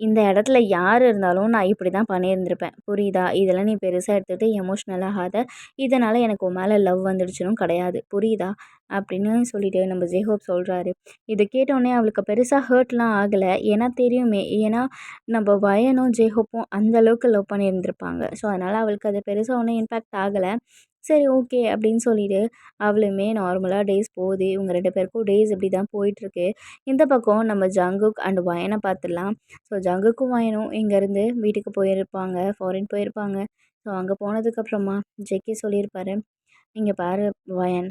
"இந்த இடத்துல யார் இருந்தாலும் நான் இப்படி தான் பண்ணியிருந்திருப்பேன். புரியுதா? இதெல்லாம் நீ பெருசா எடுத்துக்கிட்டு எமோஷ்னல் ஆகாத. இதனால் எனக்கு உன் மேலே லவ் வந்துடுச்சுன்னும் கிடையாது. புரியுதா?" அப்படின்னு சொல்லிட்டு நம்ம ஜேஹோப் சொல்கிறாரு. இதை கேட்டோடனே அவளுக்கு பெருசாக ஹர்ட்லாம் ஆகலை. ஏன்னா தெரியுமே. ஏன்னா நம்ம வயனும் ஜேஹோப்பும் அந்த அளவுக்கு லவ் பண்ணியிருந்திருப்பாங்க. ஸோ அதனால் அவளுக்கு அது பெருசாக ஒன்றும் இம்பேக்ட் ஆகலை. சரி ஓகே அப்படின்னு சொல்லிட்டு அவளுமே நார்மலாக டேஸ் போகுது. இவங்க 2 பேருக்கும் டேஸ் இப்படி தான் போயிட்டுருக்கு. இந்த பக்கம் நம்ம ஜங்குக் அண்ட் வயனை பார்த்துடலாம். ஸோ ஜங்குக்கும் வயனும் இங்கேருந்து வீட்டுக்கு போயிருப்பாங்க. ஃபாரின் போயிருப்பாங்க. ஸோ அங்கே போனதுக்கப்புறமா ஜெக்கி சொல்லியிருப்பாரு, "இங்கே பாரு வயன்,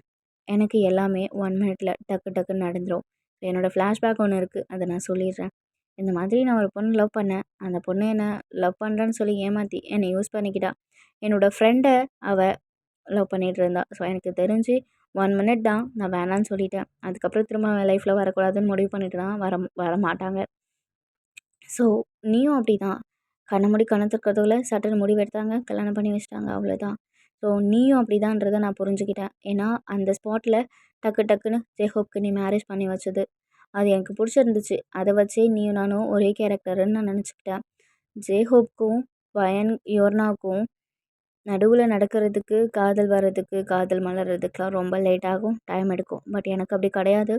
எனக்கு எல்லாமே 1 மினிட்ல டக்கு டக்குன்னு நடந்துரும். என்னோடய ஃப்ளாஷ்பேக் ஒன்று இருக்குது. அதை நான் சொல்லிடுறேன். இந்த மாதிரி நான் ஒரு பொண்ணு லவ் பண்ணேன். அந்த பொண்ணு என்ன லவ் பண்ணுறேன்னு சொல்லி ஏமாற்றி என்னை யூஸ் பண்ணிக்கிட்டா. என்னோடய ஃப்ரெண்டை அவ லவ் பண்ணிகிட்டு இருந்தா. ஸோ எனக்கு தெரிஞ்சு 1 மினிட் தான் நான் வேணான்னு சொல்லிட்டேன். அதுக்கப்புறம் திரும்ப அவன் லைஃப்பில் வரக்கூடாதுன்னு முடிவு பண்ணிட்டு தான் வரமாட்டாங்க. ஸோ நீயும் அப்படி தான். கண்ண மூடி கண்ண திறக்கறதுக்குள்ள சட்டுன்னு முடிவு எடுத்தாங்க. கல்யாணம் பண்ணி வச்சுட்டாங்க. அவ்வளோதான். ஸோ நீயும் அப்படிதான்றத நான் புரிஞ்சுக்கிட்டேன். ஏன்னா அந்த ஸ்பாட்டில் டக்கு டக்குன்னு ஜேஹோப்க்கு நீ மேரேஜ் பண்ணி வச்சது. அது எனக்கு பிடிச்சிருந்துச்சு. அதை வச்சே நீயும் நானும் ஒரே கேரக்டருன்னு நான் நினச்சிக்கிட்டேன். ஜேஹோப்க்கும் வயன் யோர்னாவுக்கும் நடுவில் நடக்கிறதுக்கு, காதல் வர்றதுக்கு, காதல் மலர்றதுக்குலாம் ரொம்ப லேட் ஆகும். டைம் எடுக்கும். பட் எனக்கு அப்படி கிடையாது.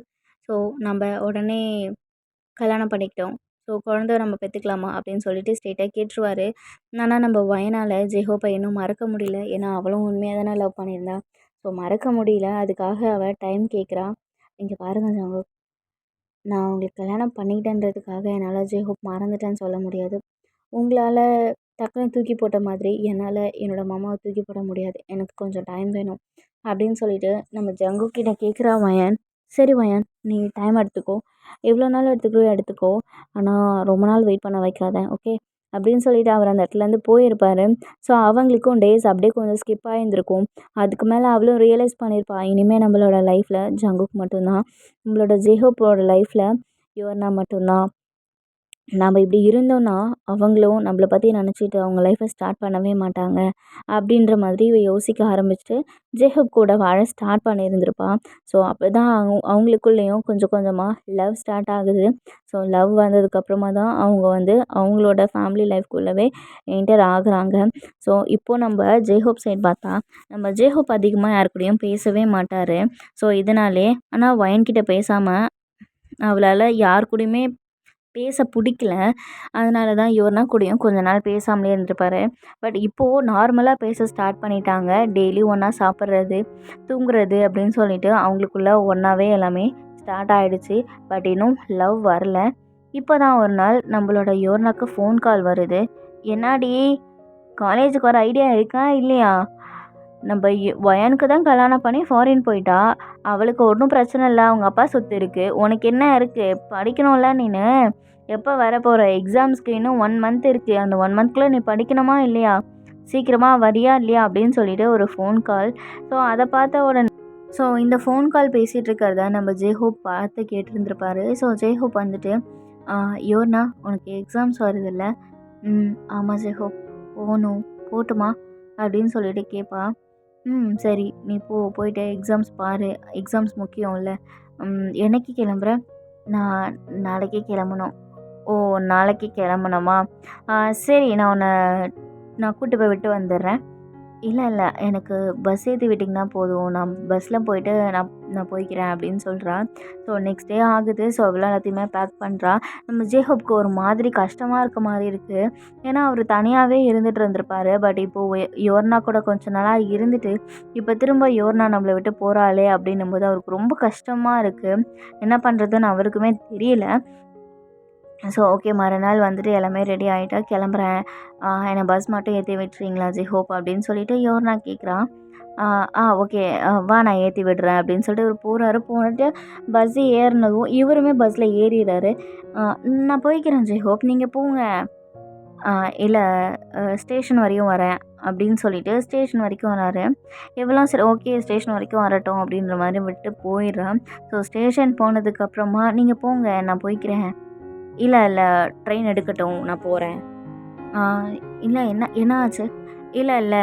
ஸோ நம்ம உடனே கல்யாணம் பண்ணிக்கிட்டோம். ஸோ குழந்த நம்ம பெற்றுக்கலாமா அப்படின்னு சொல்லிட்டு ஸ்ட்ரெயிட்டாக கேட்டுருவாரு. ஆனால் நம்ம வயனால் ஜெஹோப்பை இன்னும் மறக்க முடியல. ஏன்னா அவளும் உண்மையாக தானே லவ் பண்ணியிருந்தா. ஸோ மறக்க முடியல. அதுக்காக அவள் டைம் கேட்குறா. இங்கே பாருங்க ஜங்கு, நான் உங்களுக்கு கல்யாணம் பண்ணிக்கிட்டேன்றதுக்காக என்னால் ஜெஹோப் மறந்துட்டேன்னு சொல்ல முடியாது. உங்களால் டக்குன்னு தூக்கி போட்ட மாதிரி என்னால் என்னோடய மாமாவை தூக்கி போட முடியாது. எனக்கு கொஞ்சம் டைம் வேணும் அப்படின்னு சொல்லிட்டு நம்ம ஜங்குக்கிட்ட கேட்குறா வயன். சரி வயன், நீ டைம் எடுத்துக்கோ. எவ்வளோ நாள் எடுத்துக்கிறியோ எடுத்துக்கோ. ஆனால் ரொம்ப நாள் வெயிட் பண்ண வைக்காத. ஓகே அப்படின்னு சொல்லிட்டு அவர் அந்த இடத்துலேருந்து போயிருப்பார். ஸோ அவங்களுக்கும் டேஸ் அப்படியே கொஞ்சம் ஸ்கிப் ஆகியிருந்திருக்கும். அதுக்கு மேலே அவளும் ரியலைஸ் பண்ணியிருப்பா, இனிமேல் நம்மளோட லைஃப்பில் ஜங்குக் மட்டும்தான், நம்மளோட ஜேஹோப்போட லைஃப்பில் யுவர்னா மட்டும்தான். நம்ம இப்படி இருந்தோம்னா அவங்களும் நம்மள பற்றி நினச்சிட்டு அவங்க லைஃப்பை ஸ்டார்ட் பண்ணவே மாட்டாங்க. அப்படின்ற மாதிரி இவ யோசிக்க ஆரம்பிச்சுட்டு ஜேஹப் கூட வாழ ஸ்டார்ட் பண்ணியிருந்திருப்பா. ஸோ அப்போ தான் அவங்களுக்குள்ளேயும் கொஞ்சம் கொஞ்சமாக லவ் ஸ்டார்ட் ஆகுது. ஸோ லவ் வந்ததுக்கப்புறமா தான் அவங்க வந்து அவங்களோட ஃபேமிலி லைஃப்குள்ளவே என்டர் ஆகுறாங்க. ஸோ இப்போது நம்ம ஜேஹோப் சைட் பார்த்தா நம்ம ஜேஹோப் அதிகமாக யார் கூடயும் பேசவே மாட்டார். ஸோ இதனாலே ஆனால் வயன்கிட்ட பேசாமல் அவளால் யார் கூடயுமே பேச பிடிக்கல. அதனால தான் யுவர்னா கூடயும் கொஞ்ச நாள் பேசாமலே இருந்திருப்பாரு. பட் இப்போது நார்மலாக பேச ஸ்டார்ட் பண்ணிட்டாங்க. டெய்லி ஒன்றா சாப்பிட்றது, தூங்குறது அப்படின்னு சொல்லிட்டு அவங்களுக்குள்ள ஒன்றாவே எல்லாமே ஸ்டார்ட் ஆகிடுச்சு. பட் இன்னும் லவ் வரல. இப்போ தான் ஒரு நாள் நம்மளோட யுவர்னாக்கு ஃபோன் கால் வருது. "என்னாடி காலேஜுக்கு வர ஐடியா இருக்கா இல்லையா? நம்ம வயனுக்கு தான் கல்யாணம் பண்ணி ஃபாரின் போயிட்டா. அவளுக்கு ஒன்றும் பிரச்சனை இல்லை. அவங்க அப்பா சொத்து இருக்குது. உனக்கு என்ன இருக்குது? படிக்கணும்ல நீனு. எப்போ வரப்போகிற எக்ஸாம்ஸ்க்கு இன்னும் 1 மந்த் இருக்குது. அந்த 1 மந்த்குள்ளே நீ படிக்கணுமா இல்லையா? சீக்கிரமாக வரியா இல்லையா?" அப்படின்னு சொல்லிட்டு ஒரு ஃபோன் கால். ஸோ அதை பார்த்த உடனே இந்த ஃபோன் கால் பேசிகிட்டு இருக்கிறத நம்ம ஜேஹோப் பார்த்து கேட்டிருந்துருப்பாரு. ஸோ ஜேஹோப் வந்துட்டு, யோர்னா உனக்கு எக்ஸாம்ஸ் வருதுல்ல?" ஆமாம் ஜேஹோப், போகணும். போகட்டுமா?" அப்படின்னு சொல்லிட்டு கேட்பா. சரி நீ போயிட்டு எக்ஸாம்ஸ் பாரு. எக்ஸாம்ஸ் முக்கியம்ல. என்னைக்கு கிளம்புற?" "நான் நாளைக்கே கிளம்பணும்." "ஓ நாளைக்கு கிளம்பணுமா? சரி நான் கூட்டி போய் விட்டு வந்துடுறேன்." இல்ல, இல்ல. எனக்கு பஸ் ஏத்தி விட்டீங்கன்னா போதும். நான் பஸ்ல போயிட்டு நான் நான் போய்க்கிறேன் அப்படின்னு சொல்றா. ஸோ நெக்ஸ்ட் டே ஆகுது. ஸோ அவளும் எல்லாத்தையுமே பேக் பண்றா. நம்ம ஜேஹோப்க்கு ஒரு மாதிரி கஷ்டமா இருக்க மாரி இருக்கு. ஏன்னா அவரு தனியாவே இருந்துட்டு இருந்திருப்பாரு. பட் இப்போ யோர்னா கூட கொஞ்ச நாளா இருந்துட்டு, இப்ப திரும்ப யோர்னா நம்மள விட்டு போறாளே அப்படின்னும்போது அவருக்கு ரொம்ப கஷ்டமா இருக்கு. என்ன பண்றதுன்னு அவருக்குமே தெரியல. ஸோ ஓகே மறுநாள் வந்துட்டு எல்லாமே ரெடி ஆயிட்டா கிளம்புறேன். என்ன பஸ் மட்டும் ஏத்தி விட்டுறீங்களா ஜெஹோப் அப்படின்னு சொல்லிட்டு யோர்னா கேட்குறா. ஆ ஓகே வா நான் ஏத்தி விடுறேன் அப்படின்னு சொல்லிட்டு இவரு போறாரு. போட்டுட்டு பஸ் ஏறுனதும் இவருமே பஸ்ல ஏறிறாரு. அ நான் போய்க்கிறேன் ஜெஹோப் நீங்க போங்க. ஆ இல்ல ஸ்டேஷன் வரையும் வரேன் அப்படின்னு சொல்லிட்டு ஸ்டேஷன் வரைக்கும் வராரு. இவளும் சரி ஓகே ஸ்டேஷன் வரைக்கும் வரட்டும் அப்படின்ற மாரி விட்டு போயிடுறா. ஸோ ஸ்டேஷன் போனதுக்கப்புறமா நீங்க போங்க நான் போய்க்கிறேன். இல்ல, இல்ல ட்ரெயின் எடுக்கட்டும். நான் போறேன். ஆ இல்ல என்ன ஆச்சு? இல்ல, இல்ல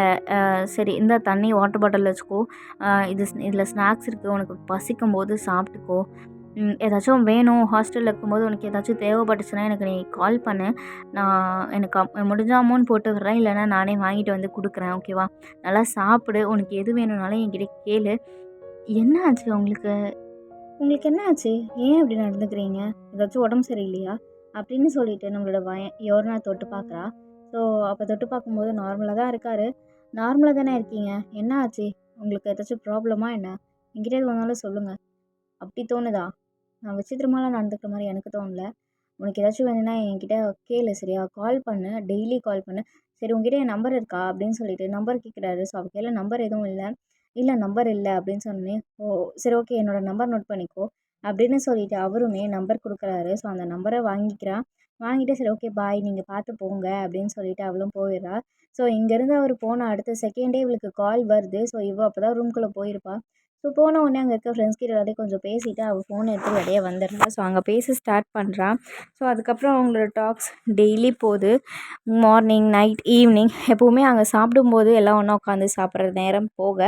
சரி இந்தா தண்ணி வாட்டர் பாட்டில் வச்சுக்கோ. இதில ஸ்நாக்ஸ் இருக்கு. உனக்கு பசிக்கும்போது சாப்பிட்டுக்கோ. ஏதாச்சும் வேணும் ஹாஸ்டல்ல இருக்கும்போது உனக்கு ஏதாச்சும் தேவைப்பட்டுச்சுன்னா எனக்கு நீ கால் பண்ணு. நான் எனக்கு முடிஞ்சா அமௌண்ட் போட்டு விடுறேன். இல்லைன்னா நானே வாங்கிட்டு வந்து குடுக்குறேன். ஓகேவா? நல்லா சாப்பிடு. உனக்கு எது வேணும்னாலும் என்கிட்ட கேளு. என்ன ஆச்சு உங்களுக்கு? உங்களுக்கு என்ன ஆச்சு? ஏன் இப்படி நடந்துக்கிறீங்க? ஏதாச்சும் உடம்பு சரியில்லையா? அப்படின்னு சொல்லிட்டு நம்மளோட யோர்னா தொட்டு பார்க்குறா. ஸோ அப்போ தொட்டு பார்க்கும்போது நார்மலா தான் இருக்காரு. நார்மலா தானே இருக்கீங்க. என்ன ஆச்சு? உங்களுக்கு ஏதாச்சும் ப்ராப்ளமா என்ன? என்கிட்ட எது வேணாலும் சொல்லுங்க. அப்படி தோணுதா? நான் விசித்திரமாலாம் நடந்துக்கிற மாரி எனக்கு தோணல. உனக்கு ஏதாச்சும் வேணும்னா என்கிட்ட கேளு சரியா? கால் பண்ணு. டெய்லி கால் பண்ணு. சரி உன்கிட்ட என் நம்பர் இருக்கா? அப்படின்னு சொல்லிட்டு நம்பர் கேட்குறாரு. ஸோ அவ கையில நம்பர் எதுவும் இல்ல. இல்ல நம்பர் இல்ல அப்படின்னு சொன்னோனே, ஓ! சரி ஓகே என்னோட நம்பர் நோட் பண்ணிக்கோ. அப்படின்னு சொல்லிட்டு அவருமே நம்பர் குடுக்குறாரு. ஸோ அந்த நம்பர வாங்கிக்கிறா. வாங்கிட்டு சரி ஓகே பாய் நீங்க பார்த்து போங்க அப்படின்னு சொல்லிட்டு அவளும் போயிடுறா. ஸோ இங்கேருந்து அவரு போன அடுத்த செகண்டே இவளுக்கு கால் வருது. ஸோ இவ அப்பதான் ரூம்குள்ள போயிருப்பா. ஸோ போன உடனே அங்க இருக்க ஃப்ரெண்ட்ஸ் கிட்ட எல்லாத்தையும் கொஞ்சம் பேசிட்டு அவ ஃபோன எடுத்து வெளிய வந்துடுறா. ஸோ அங்க பேச ஸ்டார்ட் பண்றா. ஸோ அதுக்கப்புறம் அவங்களோட டாக்ஸ் டெய்லி போது. மார்னிங், நைட், ஈவினிங் எப்பவுமே அங்க சாப்பிடும்போது எல்லாம் ஒண்ணா உட்காந்து சாப்பிடுற நேரம் போக,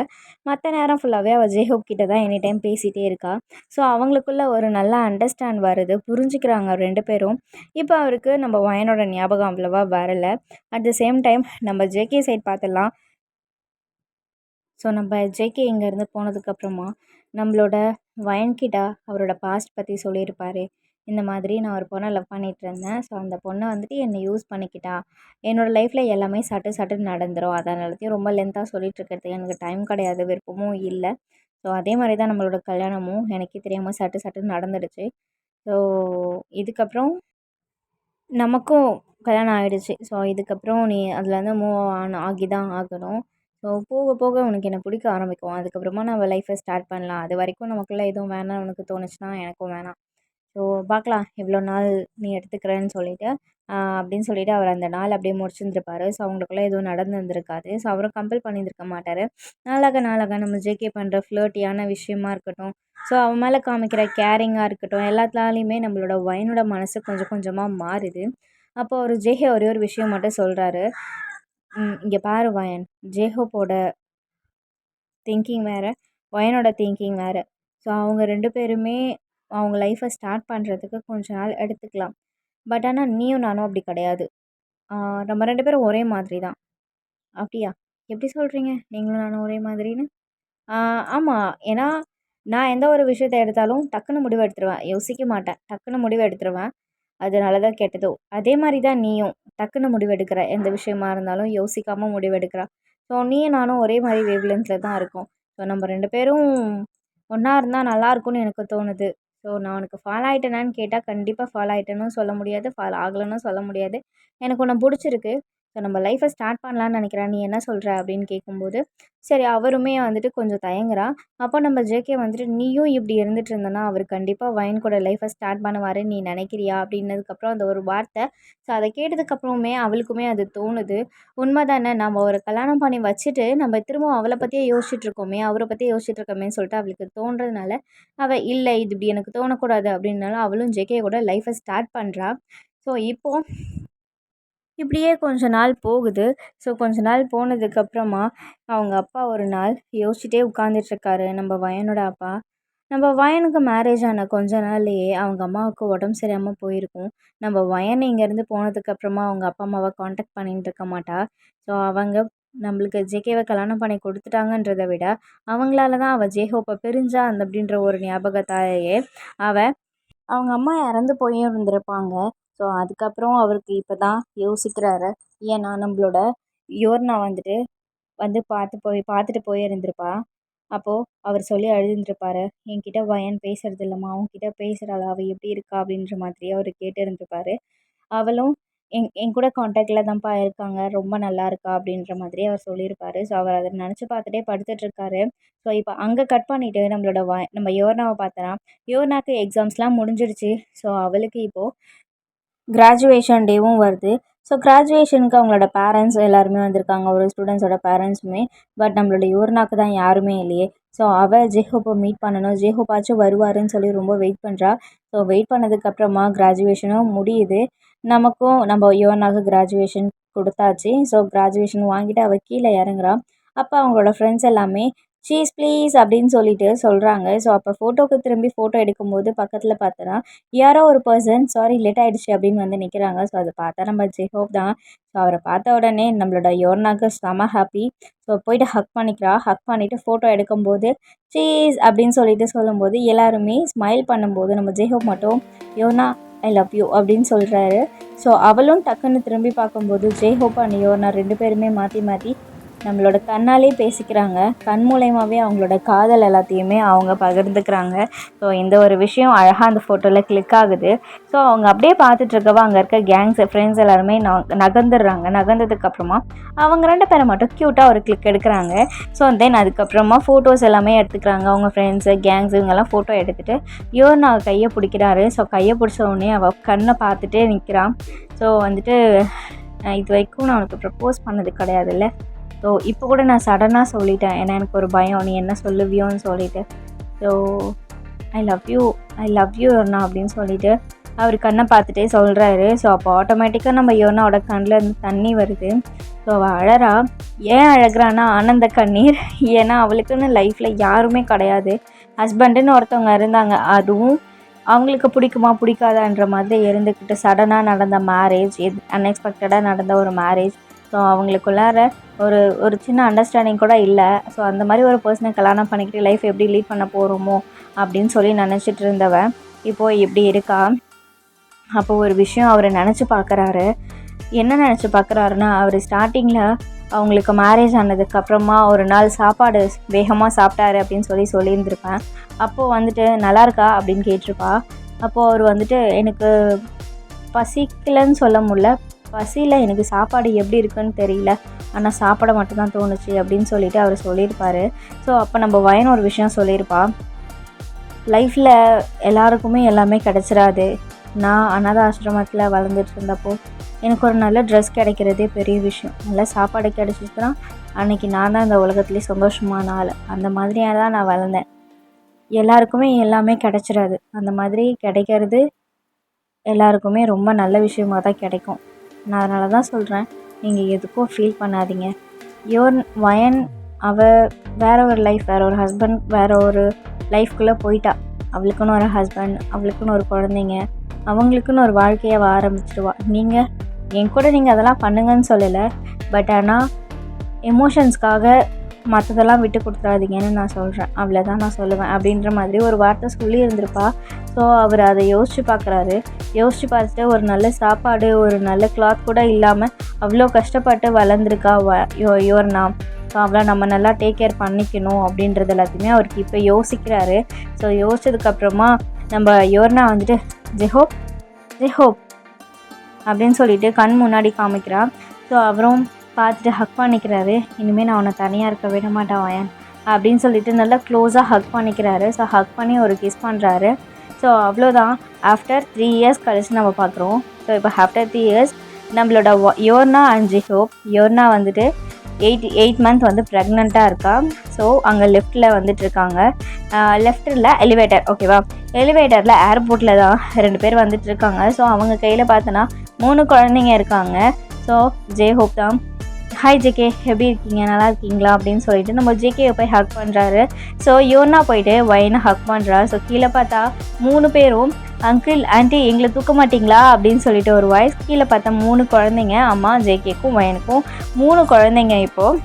மத்த நேரம் ஃபுல்லாவே அவ ஜேஹோப் கிட்ட தான் எனி டைம் பேசிட்டே இருக்கா. ஸோ அவங்களுக்குள்ள ஒரு நல்ல அண்டர்ஸ்டாண்ட் வருது. புரிஞ்சுக்கிறாங்க 2 பேரும். இப்ப அவருக்கு நம்ம வயனோட ஞாபகம் அவ்வளவா வரல. அட் த சேம் டைம் நம்ம ஜேகே சைட் பார்த்துடலாம். ஸோ நம்ம ஜேகே இங்கேருந்து போனதுக்கப்புறமா நம்மளோட வயன்கிட்ட அவரோட பாஸ்ட் பற்றி சொல்லியிருப்பாரு. இந்த மாதிரி நான் ஒரு பொண்ணை லவ் பண்ணிகிட்ருந்தேன். ஸோ அந்த பொண்ணு வந்துட்டு என்னை யூஸ் பண்ணிக்கிட்டா. என்னோடய லைஃப்பில் எல்லாமே சட்டு சட்டுன்னு நடந்துரும். அதனாலத்தையும் ரொம்ப லென்த்தாக சொல்லிகிட்ருக்கிறதுக்கு எனக்கு டைம் கிடையாது, விருப்பமும் இல்லை. ஸோ அதே மாதிரி தான் நம்மளோட கல்யாணமும் எனக்கே தெரியாமல் சட்டு சட்டுன்னு நடந்துடுச்சு. ஸோ இதுக்கப்புறம் நமக்கும் கல்யாணம் ஆயிடுச்சு. ஸோ இதுக்கப்புறம் நீ அதுலேருந்து மூவ் ஆன் ஆகி தான் ஆகணும். ஸோ போக போக உனக்கு என்ன பிடிக்க ஆரம்பிக்கும். அதுக்கப்புறமா நம்ம லைஃப்பை ஸ்டார்ட் பண்ணலாம். அதுவரைக்கும் நமக்குள்ள எதுவும் வேணாம்னு உனக்கு தோணுச்சுன்னா எனக்கும் வேணாம். ஸோ பார்க்கலாம் எவ்வளோ நாள் நீ எடுத்துக்கிறேன்னு சொல்லிட்டு, அப்படின்னு சொல்லிட்டு அவர் அந்த நாள் அப்படியே முடிச்சிருந்திருப்பாரு. ஸோ அவங்களுக்குள்ள எதுவும் நடந்திருந்திருக்காது. ஸோ அவரும் கம்பல் பண்ணியிருந்திருக்க மாட்டார். நாளாக நாளாக நம்ம ஜேகே பண்ணுற ஃப்ளர்ட்டியான விஷயமா இருக்கட்டும், ஸோ அவன் மேலே காமிக்கிற கேரிங்காக இருக்கட்டும், எல்லாத்துனாலையுமே நம்மளோட வயனோட மனசு கொஞ்சம் கொஞ்சமாக மாறுது. அப்போ ஒரு ஜேகே ஒரே ஒரு விஷயம் மட்டும் சொல்கிறாரு. இங்கே பாரு வயன், ஜேஹோப்போட திங்கிங் வேறு, வயனோட திங்கிங் வேறு. ஸோ அவங்க 2 பேருமே அவங்க லைஃப்பை ஸ்டார்ட் பண்ணுறதுக்கு கொஞ்ச நாள் எடுத்துக்கலாம். பட் ஆனால் நீயும் நானும் அப்படி கிடையாது. நம்ம 2 பேரும் ஒரே மாதிரி தான். அப்படியா? எப்படி சொல்கிறீங்க நீங்களும் நானும் ஒரே மாதிரின்னு? ஆ ஆமா. ஏன்னா நான் எந்த ஒரு விஷயத்த எடுத்தாலும் டக்குன்னு முடிவு எடுத்துருவேன். யோசிக்க மாட்டேன். டக்குன்னு முடிவு எடுத்துருவேன். அது நல்லதோ கெட்டதோ. அதே மாரி தான் நீயும். டக்குன்னு முடிவெடுக்கிற. எந்த விஷயமா இருந்தாலும் யோசிக்காம முடிவெடுக்கிற. ஸோ நீயும் நானும் ஒரே மாரி வேவ் லென்த்ல தான் இருக்கோம். ஸோ நம்ம 2 பேரும் ஒண்ணா இருந்தா நல்லாயிருக்கும்னு எனக்கு தோணுது. ஸோ நான் உனக்கு ஃபாலோ ஆயிட்டேனான்னு கேட்டா, கண்டிப்பா ஃபாலோ ஆயிட்டேன்னும் சொல்ல முடியாது. ஃபாலோ ஆகலன்னும் சொல்ல முடியாது. எனக்கு உன்ன புடிச்சிருக்கு. ஸோ நம்ம லைஃப்ப ஸ்டார்ட் பண்ணலான்னு நெனைக்கிறேன். நீ என்ன சொல்ற? அப்படின்னு கேட்கும்போது, சரி அவருமே வந்துட்டு கொஞ்சம் தயங்குறா. அப்போ நம்ம ஜேகே வந்துட்டு, "நீயும் இப்படி இருந்துட்டு இருந்தன்னா, அவரு கண்டிப்பா வயன் கூட லைஃப்ப ஸ்டார்ட் பண்ணுவாருன்னு நீ நினைக்கிறியா?" அப்படின்னதுக்கப்புறம் அந்த ஒரு வார்த்தை. ஸோ அத கேட்டதுக்கப்புறமே அவளுக்குமே அது தோணுது. உண்ம தானே நம்ம ஒரு கல்யாணம் பண்ணி வச்சுட்டு, நம்ம திரும்பவும் அவள பத்தியே யோசிச்சுட்டு இருக்கோமே, அவர பத்தியே யோசிச்சுட்டு இருக்கோமேன்னு சொல்லிட்டு அவளுக்கு தோன்றதுனால, அவ இல்ல இது இப்படி எனக்கு தோணக்கூடாது அப்படின்னால அவளும் ஜேகே கூட லைஃப்ப ஸ்டார்ட் பண்றா. ஸோ இப்போ இப்படியே கொஞ்ச நாள் போகுது. ஸோ கொஞ்ச நாள் போனதுக்கப்புறமா, அவங்க அப்பா ஒரு நாள் யோசிச்சுட்டே உட்காந்துட்ருக்காரு, நம்ம வயனோட அப்பா. நம்ம வயனுக்கு மேரேஜ் ஆன கொஞ்ச நாள்லயே அவங்க அம்மாவுக்கு உடம்பு சரியில்லாம போயிருக்கும். நம்ம வயன் இங்கேருந்து போனதுக்கப்புறமா அவங்க அப்பா, அம்மாவ கான்டாக்ட் பண்ணிட்டு இருக்க மாட்டா. ஸோ அவங்க நம்மளுக்கு ஜேகேவை கல்யாணம் பண்ணி கொடுத்துட்டாங்கன்றதை விட அவங்களால தான் அவள் ஜேஹோப்பை பிரிஞ்சா அப்படின்ற ஒரு ஞாபகத்தாலேயே அவங்க அம்மா இறந்து போயும் இருந்திருப்பாங்க. ஸோ அதுக்கப்புறம் அவருக்கு இப்போ தான் யோசிக்கிறாரு. ஏன்னா நம்மளோட யோர்னா வந்து பார்த்துட்டு போயிருந்திருப்பா. அப்போது அவர் சொல்லி அழுதுருப்பாரு, என்கிட்ட வயன் பேசுறது இல்லைம்மா, அவன்கிட்ட பேசுகிறாளா, அவள் எப்படி இருக்கா அப்படின்ற மாதிரியே அவர் கேட்டு இருந்திருப்பாரு. அவளும் என் கூட காண்டாக்டில் தான்ப்பா இருக்காங்க, ரொம்ப நல்லா இருக்கா அப்படின்ற மாதிரி அவர் சொல்லியிருப்பாரு. ஸோ அவர் அதை நினச்சி பார்த்துட்டே படுத்துட்ருக்காரு. ஸோ இப்போ அங்கே கட் பண்ணிவிட்டு நம்ம யோர்னாவை பார்த்தோன்னா, யோர்னாக்கு எக்ஸாம்ஸ்லாம் முடிஞ்சிடுச்சு. ஸோ அவளுக்கு இப்போது கிராஜுவேஷன் டேவும் வருது. ஸோ கிராஜுவேஷனுக்கு அவங்களோட பேரண்ட்ஸ் எல்லாருமே வந்திருக்காங்க, ஒரு ஸ்டூடெண்ட்ஸோட பேரண்ட்ஸுமே. பட் நம்மளோட யோர்னாக்கு தான் யாருமே இல்லையே. ஸோ அவள் ஜேஹோப்பை மீட் பண்ணணும், ஜேஹோப்பாச்சும் வருவாருன்னு சொல்லி ரொம்ப வெயிட் பண்ணுறா. ஸோ வெயிட் பண்ணதுக்கப்புறமா கிராஜுவேஷனும் முடியுது. நமக்கும் நம்ம யோர்னாக்கு கிராஜுவேஷன் கொடுத்தாச்சு. ஸோ கிராஜுவேஷன் வாங்கிட்டு அவள் கீழே இறங்குறா. அப்போ அவங்களோட ஃப்ரெண்ட்ஸ் எல்லாமே சீஸ் ப்ளீஸ் அப்படின்னு சொல்லிட்டு சொல்கிறாங்க. ஸோ அப்போ ஃபோட்டோக்கு திரும்பி ஃபோட்டோ எடுக்கும்போது பக்கத்தில் பார்த்தோன்னா யாரோ ஒரு பர்சன் சாரி லேட் ஆகிடுச்சு அப்படின்னு வந்து நிற்கிறாங்க. ஸோ அதை பார்த்தா நம்ம ஜேஹோப் தான். ஸோ அவரை பார்த்த உடனே நம்மளோட யோர்னாக்கு செம ஹாப்பி. ஸோ போயிட்டு ஹக் பண்ணிக்கிறா. ஹக் பண்ணிவிட்டு ஃபோட்டோ எடுக்கும்போது சீஸ் அப்படின்னு சொல்லிட்டு சொல்லும்போது எல்லாருமே ஸ்மைல் பண்ணும்போது நம்ம ஜேஹோப் மட்டும் யோர்னா ஐ லவ் யூ அப்படின்னு சொல்கிறாரு. ஸோ அவளும் டக்குன்னு திரும்பி பார்க்கும்போது ஜேஹோப் அண்ட் யோர்னா 2 பேருமே மாற்றி நம்மளோட கண்ணாலே பேசிக்கிறாங்க. கண் மூலயமாவே அவங்களோட காதல் எல்லாத்தையுமே அவங்க பகிர்ந்துக்கிறாங்க. ஸோ இந்த ஒரு விஷயம் அழகாக அந்த ஃபோட்டோவில் கிளிக் ஆகுது. ஸோ அவங்க அப்படியே பார்த்துட்ருக்கவா அங்கே இருக்க கேங்ஸ் ஃப்ரெண்ட்ஸ் எல்லாருமே நகர்ந்துடுறாங்க. நகர்ந்ததுக்கப்புறமா அவங்க 2 பேரை மட்டும் க்யூட்டாக ஒரு கிளிக் எடுக்கிறாங்க. ஸோ தென் அதுக்கப்புறமா ஃபோட்டோஸ் எல்லாமே எடுத்துக்கிறாங்க. அவங்க ஃப்ரெண்ட்ஸு கேங்ஸ் இவங்கெல்லாம் ஃபோட்டோ எடுத்துகிட்டு யோர்னா கையை பிடிக்கிறாரு. ஸோ கையை பிடிச்ச உடனே அவள் கண்ணை பார்த்துட்டே நிற்கிறான். ஸோ இது வரைக்கும் நான் அவனுக்கு ப்ரப்போஸ் பண்ணது கிடையாதுல்ல. ஸோ இப்போ கூட நான் சடனாக சொல்லிட்டேன், ஏன்னா எனக்கு ஒரு பயம் நீ என்ன சொல்லுவியோன்னு சொல்லிட்டு. ஸோ ஐ லவ் யூ யோர்னா அப்படின்னு சொல்லிட்டு அவர் கண்ணை பார்த்துட்டே சொல்கிறாரு. ஸோ அப்போ ஆட்டோமேட்டிக்காக நம்ம யோர்னாவோட கண்ணில் இருந்து தண்ணி வருது. ஸோ அவள் அழறா. ஏன் அழகிறான்னா ஆனந்த கண்ணீர். ஏன்னா அவளுக்குன்னு லைஃப்பில் யாருமே கிடையாது. ஹஸ்பண்டுன்னு ஒருத்தவங்க இருந்தாங்க, அதுவும் அவங்களுக்கு பிடிக்குமா பிடிக்காதான்ற மாதிரி இருந்துக்கிட்டு சடனாக நடந்த மேரேஜ், அன்எக்ஸ்பெக்டடாக நடந்த ஒரு மேரேஜ். ஸோ அவங்களுக்குள்ளார ஒரு சின்ன அண்டர்ஸ்டாண்டிங் கூட இல்லை. ஸோ அந்த மாதிரி ஒரு பர்சனை கல்யாணம் பண்ணிக்கிட்டு லைஃப் எப்படி லீட் பண்ண போகிறோமோ அப்படின்னு சொல்லி நினச்சிட்டு இருந்தவன் இப்போது இப்படி இருக்கா. அப்போது ஒரு விஷயம் அவர் நினச்சி பார்க்குறாரு. என்ன நினச்சி பார்க்குறாருன்னா, அவர் ஸ்டார்டிங்கில் அவங்களுக்கு மேரேஜ் ஆனதுக்கப்புறமா ஒரு நாள் சாப்பாடு வேகமாக சாப்பிட்டாரு அப்படின்னு சொல்லியிருந்திருப்பேன். அப்போது நல்லா இருக்கா அப்படின்னு கேட்டிருப்பா. அப்போது அவர் எனக்கு பசிக்கலைன்னு சொல்ல முடியல, பசியில் எனக்கு சாப்பாடு எப்படி இருக்குன்னு தெரியல, ஆனால் சாப்பிட மட்டும்தான் தோணுச்சு அப்படின்னு சொல்லிட்டு அவர் சொல்லியிருப்பார். ஸோ அப்போ நம்ம வயன் ஒரு விஷயம் சொல்லியிருப்பா, லைஃப்பில் எல்லாருக்குமே எல்லாமே கிடச்சிடாது. நான் அனாதை ஆசிரமத்தில் வளர்ந்துட்டு இருந்தப்போ எனக்கு ஒரு நல்ல ட்ரெஸ் கிடைக்கிறதே பெரிய விஷயம். நல்ல சாப்பாடு கிடச்சிச்சுன்னா அன்றைக்கி நான் தான் இந்த உலகத்துலேயே சந்தோஷமான ஆள். அந்த மாதிரியாக தான் நான் வளர்ந்தேன். எல்லாருக்குமே எல்லாமே கிடச்சிடாது. அந்த மாதிரி கிடைக்கிறது எல்லாருக்குமே ரொம்ப நல்ல விஷயமாக தான் கிடைக்கும். நான் அதனால தான் சொல்கிறேன், நீங்கள் எதுக்கும் ஃபீல் பண்ணாதீங்க. வயன் அவள் வேற ஒரு லைஃப், வேற ஒரு ஹஸ்பண்ட், வேற ஒரு லைஃப்குள்ளே போயிட்டா. அவளுக்குன்னு ஒரு ஹஸ்பண்ட், அவளுக்குன்னு ஒரு குழந்தைங்க, அவங்களுக்குன்னு ஒரு வாழ்க்கையை ஆரம்பிச்சிடுவா. நீங்கள் என் கூட நீங்கள் அதெல்லாம் பண்ணுங்கன்னு சொல்லலை, பட் ஆனால் எமோஷன்ஸ்க்காக மற்றதெல்லாம் விட்டு கொடுத்துடாதீங்கன்னு நான் சொல்கிறேன், அவ்வளோதான் நான் சொல்லுவேன் அப்படின்ற மாதிரி ஒரு வார்த்தை சொல்லி இருந்திருப்பா. ஸோ அவர் அதை யோசித்து பார்க்குறாரு. யோசித்து பார்த்துட்டு ஒரு நல்ல சாப்பாடு, ஒரு நல்ல கிளாத் கூட இல்லாமல் அவ்வளோ கஷ்டப்பட்டு வளர்ந்துருக்கா யோர்னா. ஸோ அவளை நம்ம நல்லா டேக் கேர் பண்ணிக்கணும் அப்படின்றது எல்லாத்தையுமே அவருக்கு இப்போ யோசிக்கிறாரு. ஸோ யோசிச்சதுக்கப்புறமா நம்ம யோர்னா ஜெஹோப் அப்படின்னு சொல்லிட்டு கண் முன்னாடி காமிக்கிறான். ஸோ அவரும் பார்த்துட்டு ஹக் பண்ணிக்கிறாரு. இனிமேல் நான் அவனை தனியாக இருக்க விட மாட்டேன் வயன் அப்படின்னு சொல்லிட்டு நல்லா க்ளோஸாக ஹக் பண்ணிக்கிறாரு. ஸோ ஹக் பண்ணி ஒரு கிஸ் பண்ணுறாரு. ஸோ அவ்வளோதான். ஆஃப்டர் 3 இயர்ஸ் கழிச்சு நம்ம பார்க்குறோம். ஸோ இப்போ ஆஃப்டர் 3 இயர்ஸ் நம்மளோட யோர்னா அண்ட் ஜெஹோப், யோர்னா 8 மந்த் ப்ரெக்னெண்ட்டாக இருக்கா. ஸோ அங்கே லெஃப்ட்டில் இருக்காங்க. லெஃப்ட்டில் எலிவேட்டர், ஓகேவா, எலிவேட்டரில் ஏர்போர்ட்டில் தான் 2 பேர் இருக்காங்க. ஸோ அவங்க கையில் பார்த்தோன்னா 3 குழந்தைங்க இருக்காங்க. ஸோ ஜெஹோப் தான் ஹாய் ஜேகே, எப்படி இருக்கீங்க, நல்லா இருக்கீங்களா அப்படின்னு சொல்லிட்டு நம்ம ஜேகே போய் ஹக் பண்ணுறாரு. ஸோ யோனா போயிட்டு வயனை ஹக் பண்ணுறா. ஸோ கீழே பார்த்தா 3 பேரும் அங்கிள் ஆண்டி எங்களை தூக்க மாட்டிங்களா அப்படின்னு சொல்லிட்டு ஒரு வாய்ஸ். கீழே பார்த்தா 3 குழந்தைங்க, அம்மா ஜேகேக்கும் வயனுக்கும் 3 குழந்தைங்க. இப்போது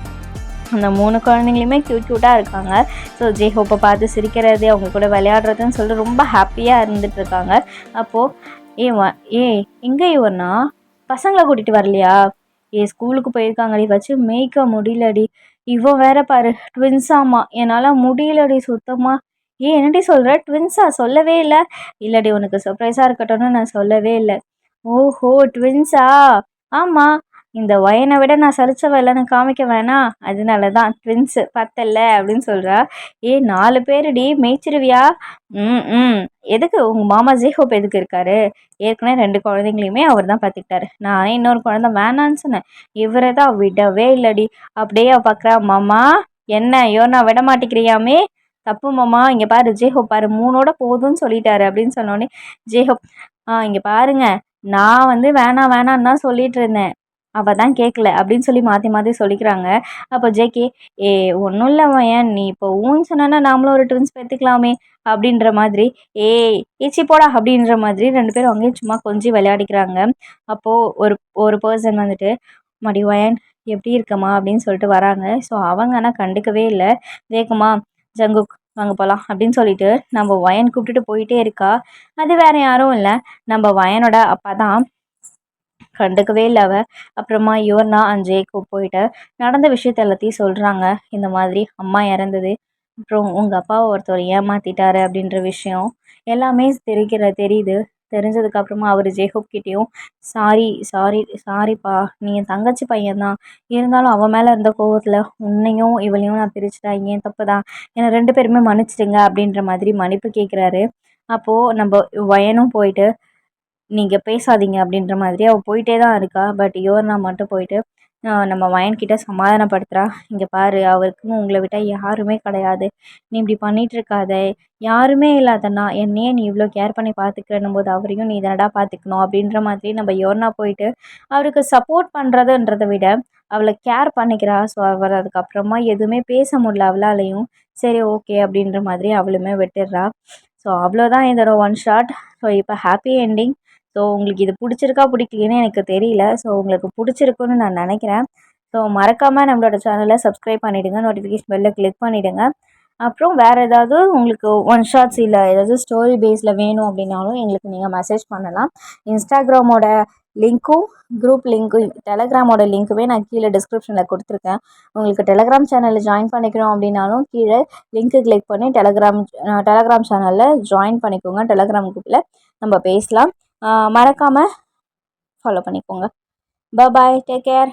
அந்த 3 குழந்தைங்களுமே க்யூட்டாக இருக்காங்க. ஸோ ஜேஹோப்பை பார்த்து சிரிக்கிறது, அவங்க கூட விளையாடுறதுன்னு சொல்லிட்டு ரொம்ப ஹாப்பியாக இருந்துகிட்ருக்காங்க. அப்போது ஏ எங்கே இவனா பசங்களை கூட்டிகிட்டு வரலையா? ஸ்கூலுக்கு போயிருக்காங்கடி, வச்சு மேய்க்க முடியலடி. இவன் வேற பாரு ட்வின்ஸாமா, என்னால் முடியலடி சுத்தமாக. என்னடி சொல்கிற, ட்வின்ஸா? சொல்லவே இல்லை. இல்லடி, உனக்கு சர்ப்ரைஸாக இருக்கட்டும்னு நான் சொல்லவே இல்லை. ஓஹோ, ட்வின்ஸா? ஆமாம், இந்த வயனை விட நான் சலிச்சவ இல்லைன்னு காமிக்க வேணாம், அதனால தான் ட்வின்ஸு பத்தல்ல அப்படின்னு சொல்கிறா. 4 பேருடி, மேய்ச்சிருவியா? ம் எதுக்கு உங்கள் மாமா ஜேஹோப் எதுக்கு இருக்காரு? ஏற்கனவே 2 குழந்தைங்களையுமே அவர் தான் பார்த்துக்கிட்டாரு. நானே இன்னொரு குழந்தை வேணான்னு சொன்னேன், இவரை தான் விடவே இல்லடி. அப்படியே பார்க்குறா. மாமா என்ன யோனா விட மாட்டேங்கிறியாமே? தப்பு மாமா, இங்கே பாரு ஜேஹோப் பாரு 3ஓட போதும்னு சொல்லிட்டாரு அப்படின்னு சொன்னோடனே ஜேஹோப் இங்கே பாருங்க, நான் வேணாம் வேணான்னு தான் சொல்லிட்டு இருந்தேன், அவள் தான் கேட்கல அப்படின்னு சொல்லி மாற்றி மாற்றி சொல்லிக்கிறாங்க. அப்போ ஜேகே ஒன்றும் இல்லை வயன், நீ இப்போ ஊன்னு சொன்னா நாமளும் ஒரு ட்வின்ஸ் பெற்றுக்கலாமே அப்படின்ற மாதிரி, ஏச்சி போடா அப்படின்ற மாதிரி 2 பேரும் அங்கேயும் சும்மா கொஞ்சம் விளையாடிக்கிறாங்க. அப்போது ஒரு பர்சன் மடி வயன் எப்படி இருக்கம்மா அப்படின்னு சொல்லிட்டு வராங்க. ஸோ அவங்க ஆனால் கண்டுக்கவே இல்லை. வேகமா ஜங்குக் வாங்க போகலாம் அப்படின்னு சொல்லிட்டு நம்ம வயன் கூப்பிட்டுட்டு போயிட்டே இருக்கா. அது வேறு யாரும் இல்லை, நம்ம வயனோட அப்பா தான். கண்டுக்கவே இல்லை அவள். அப்புறமா யோர்னா அண்ட் ஜேக்கோ போயிட்டு நடந்த விஷயத்த எல்லாத்தையும் சொல்கிறாங்க. இந்த மாதிரி அம்மா இறந்தது, அப்புறம் உங்கள் அப்பாவை ஒருத்தர் ஏமாற்றிட்டாரு அப்படின்ற விஷயம் எல்லாமே தெரியுது. தெரிஞ்சதுக்கப்புறமா அவர் ஜேக்கோப் கிட்டேயும் சாரிப்பா, நீ என் தங்கச்சி பையன்தான், இருந்தாலும் அவன் மேலே இருந்த கோவத்தில் உன்னையும் இவளையும் நான் பிரிச்சுட்டேன், ஏன் தப்பு தான், என்னை 2 பேருமே மன்னிச்சிடுங்க அப்படின்ற மாதிரி மன்னிப்பு கேட்குறாரு. அப்போது நம்ம வயனும் போயிட்டு நீங்கள் பேசாதீங்க அப்படின்ற மாதிரி அவள் போயிட்டே தான் இருக்கா. பட் யோர்னா மட்டும் போயிட்டு நம்ம வயன்கிட்ட சமாதானப்படுத்துகிறா. இங்கே பாரு, அவருக்குன்னு உங்களை விட்டால் யாருமே கிடையாது, நீ இப்படி பண்ணிகிட்ருக்காத, யாருமே இல்லாதண்ணா என்னையே நீ இவ்வளோ கேர் பண்ணி பார்த்துக்கிறன்னும் போது அவரையும் நீ தானடா பார்த்துக்கணும் அப்படின்ற மாதிரி நம்ம யோர்னா போயிட்டு அவருக்கு சப்போர்ட் பண்ணுறதுன்றதை விட அவளை கேர் பண்ணிக்கிறா. ஸோ அவர் அதுக்கப்புறமா எதுவுமே பேச முடியல அவளாலையும். சரி ஓகே அப்படின்ற மாதிரி அவளுமே விட்டுடுறா. ஸோ அவ்வளோதான் இதோட ஒன் ஷாட். ஸோ இப்போ ஹாப்பி என்டிங். ஸோ உங்களுக்கு இது பிடிச்சிருக்கா பிடிக்கலைன்னு எனக்கு தெரியல. ஸோ உங்களுக்கு பிடிச்சிருக்குன்னு நான் நினைக்கிறேன். ஸோ மறக்காமல் நம்மளோட சேனலை சப்ஸ்கிரைப் பண்ணிவிடுங்க, நோட்டிஃபிகேஷன் பெல்லை கிளிக் பண்ணிவிடுங்க. அப்புறம் வேறு ஏதாவது உங்களுக்கு ஒன் ஷாட்ஸ் இல்லை ஏதாவது ஸ்டோரி பேஸில் வேணும் அப்படின்னாலும் எங்களுக்கு நீங்கள் மெசேஜ் பண்ணலாம். இன்ஸ்டாகிராமோட லிங்க்கும் குரூப் லிங்க்கும் டெலகிராமோட லிங்க்குமே நான் கீழே டிஸ்கிரிப்ஷனில் கொடுத்துருக்கேன். உங்களுக்கு டெலகிராம் சேனலில் ஜாயின் பண்ணிக்கணும் அப்படின்னாலும் கீழே லிங்க்கு கிளிக் பண்ணி டெலகிராம் சேனலில் ஜாயின் பண்ணிக்கோங்க. டெலகிராம் குரூப்பில் நம்ம பேசலாம். மறக்காமல் ஃபாலோ பண்ணிக்கோங்க. பாய், டேக் கேர்.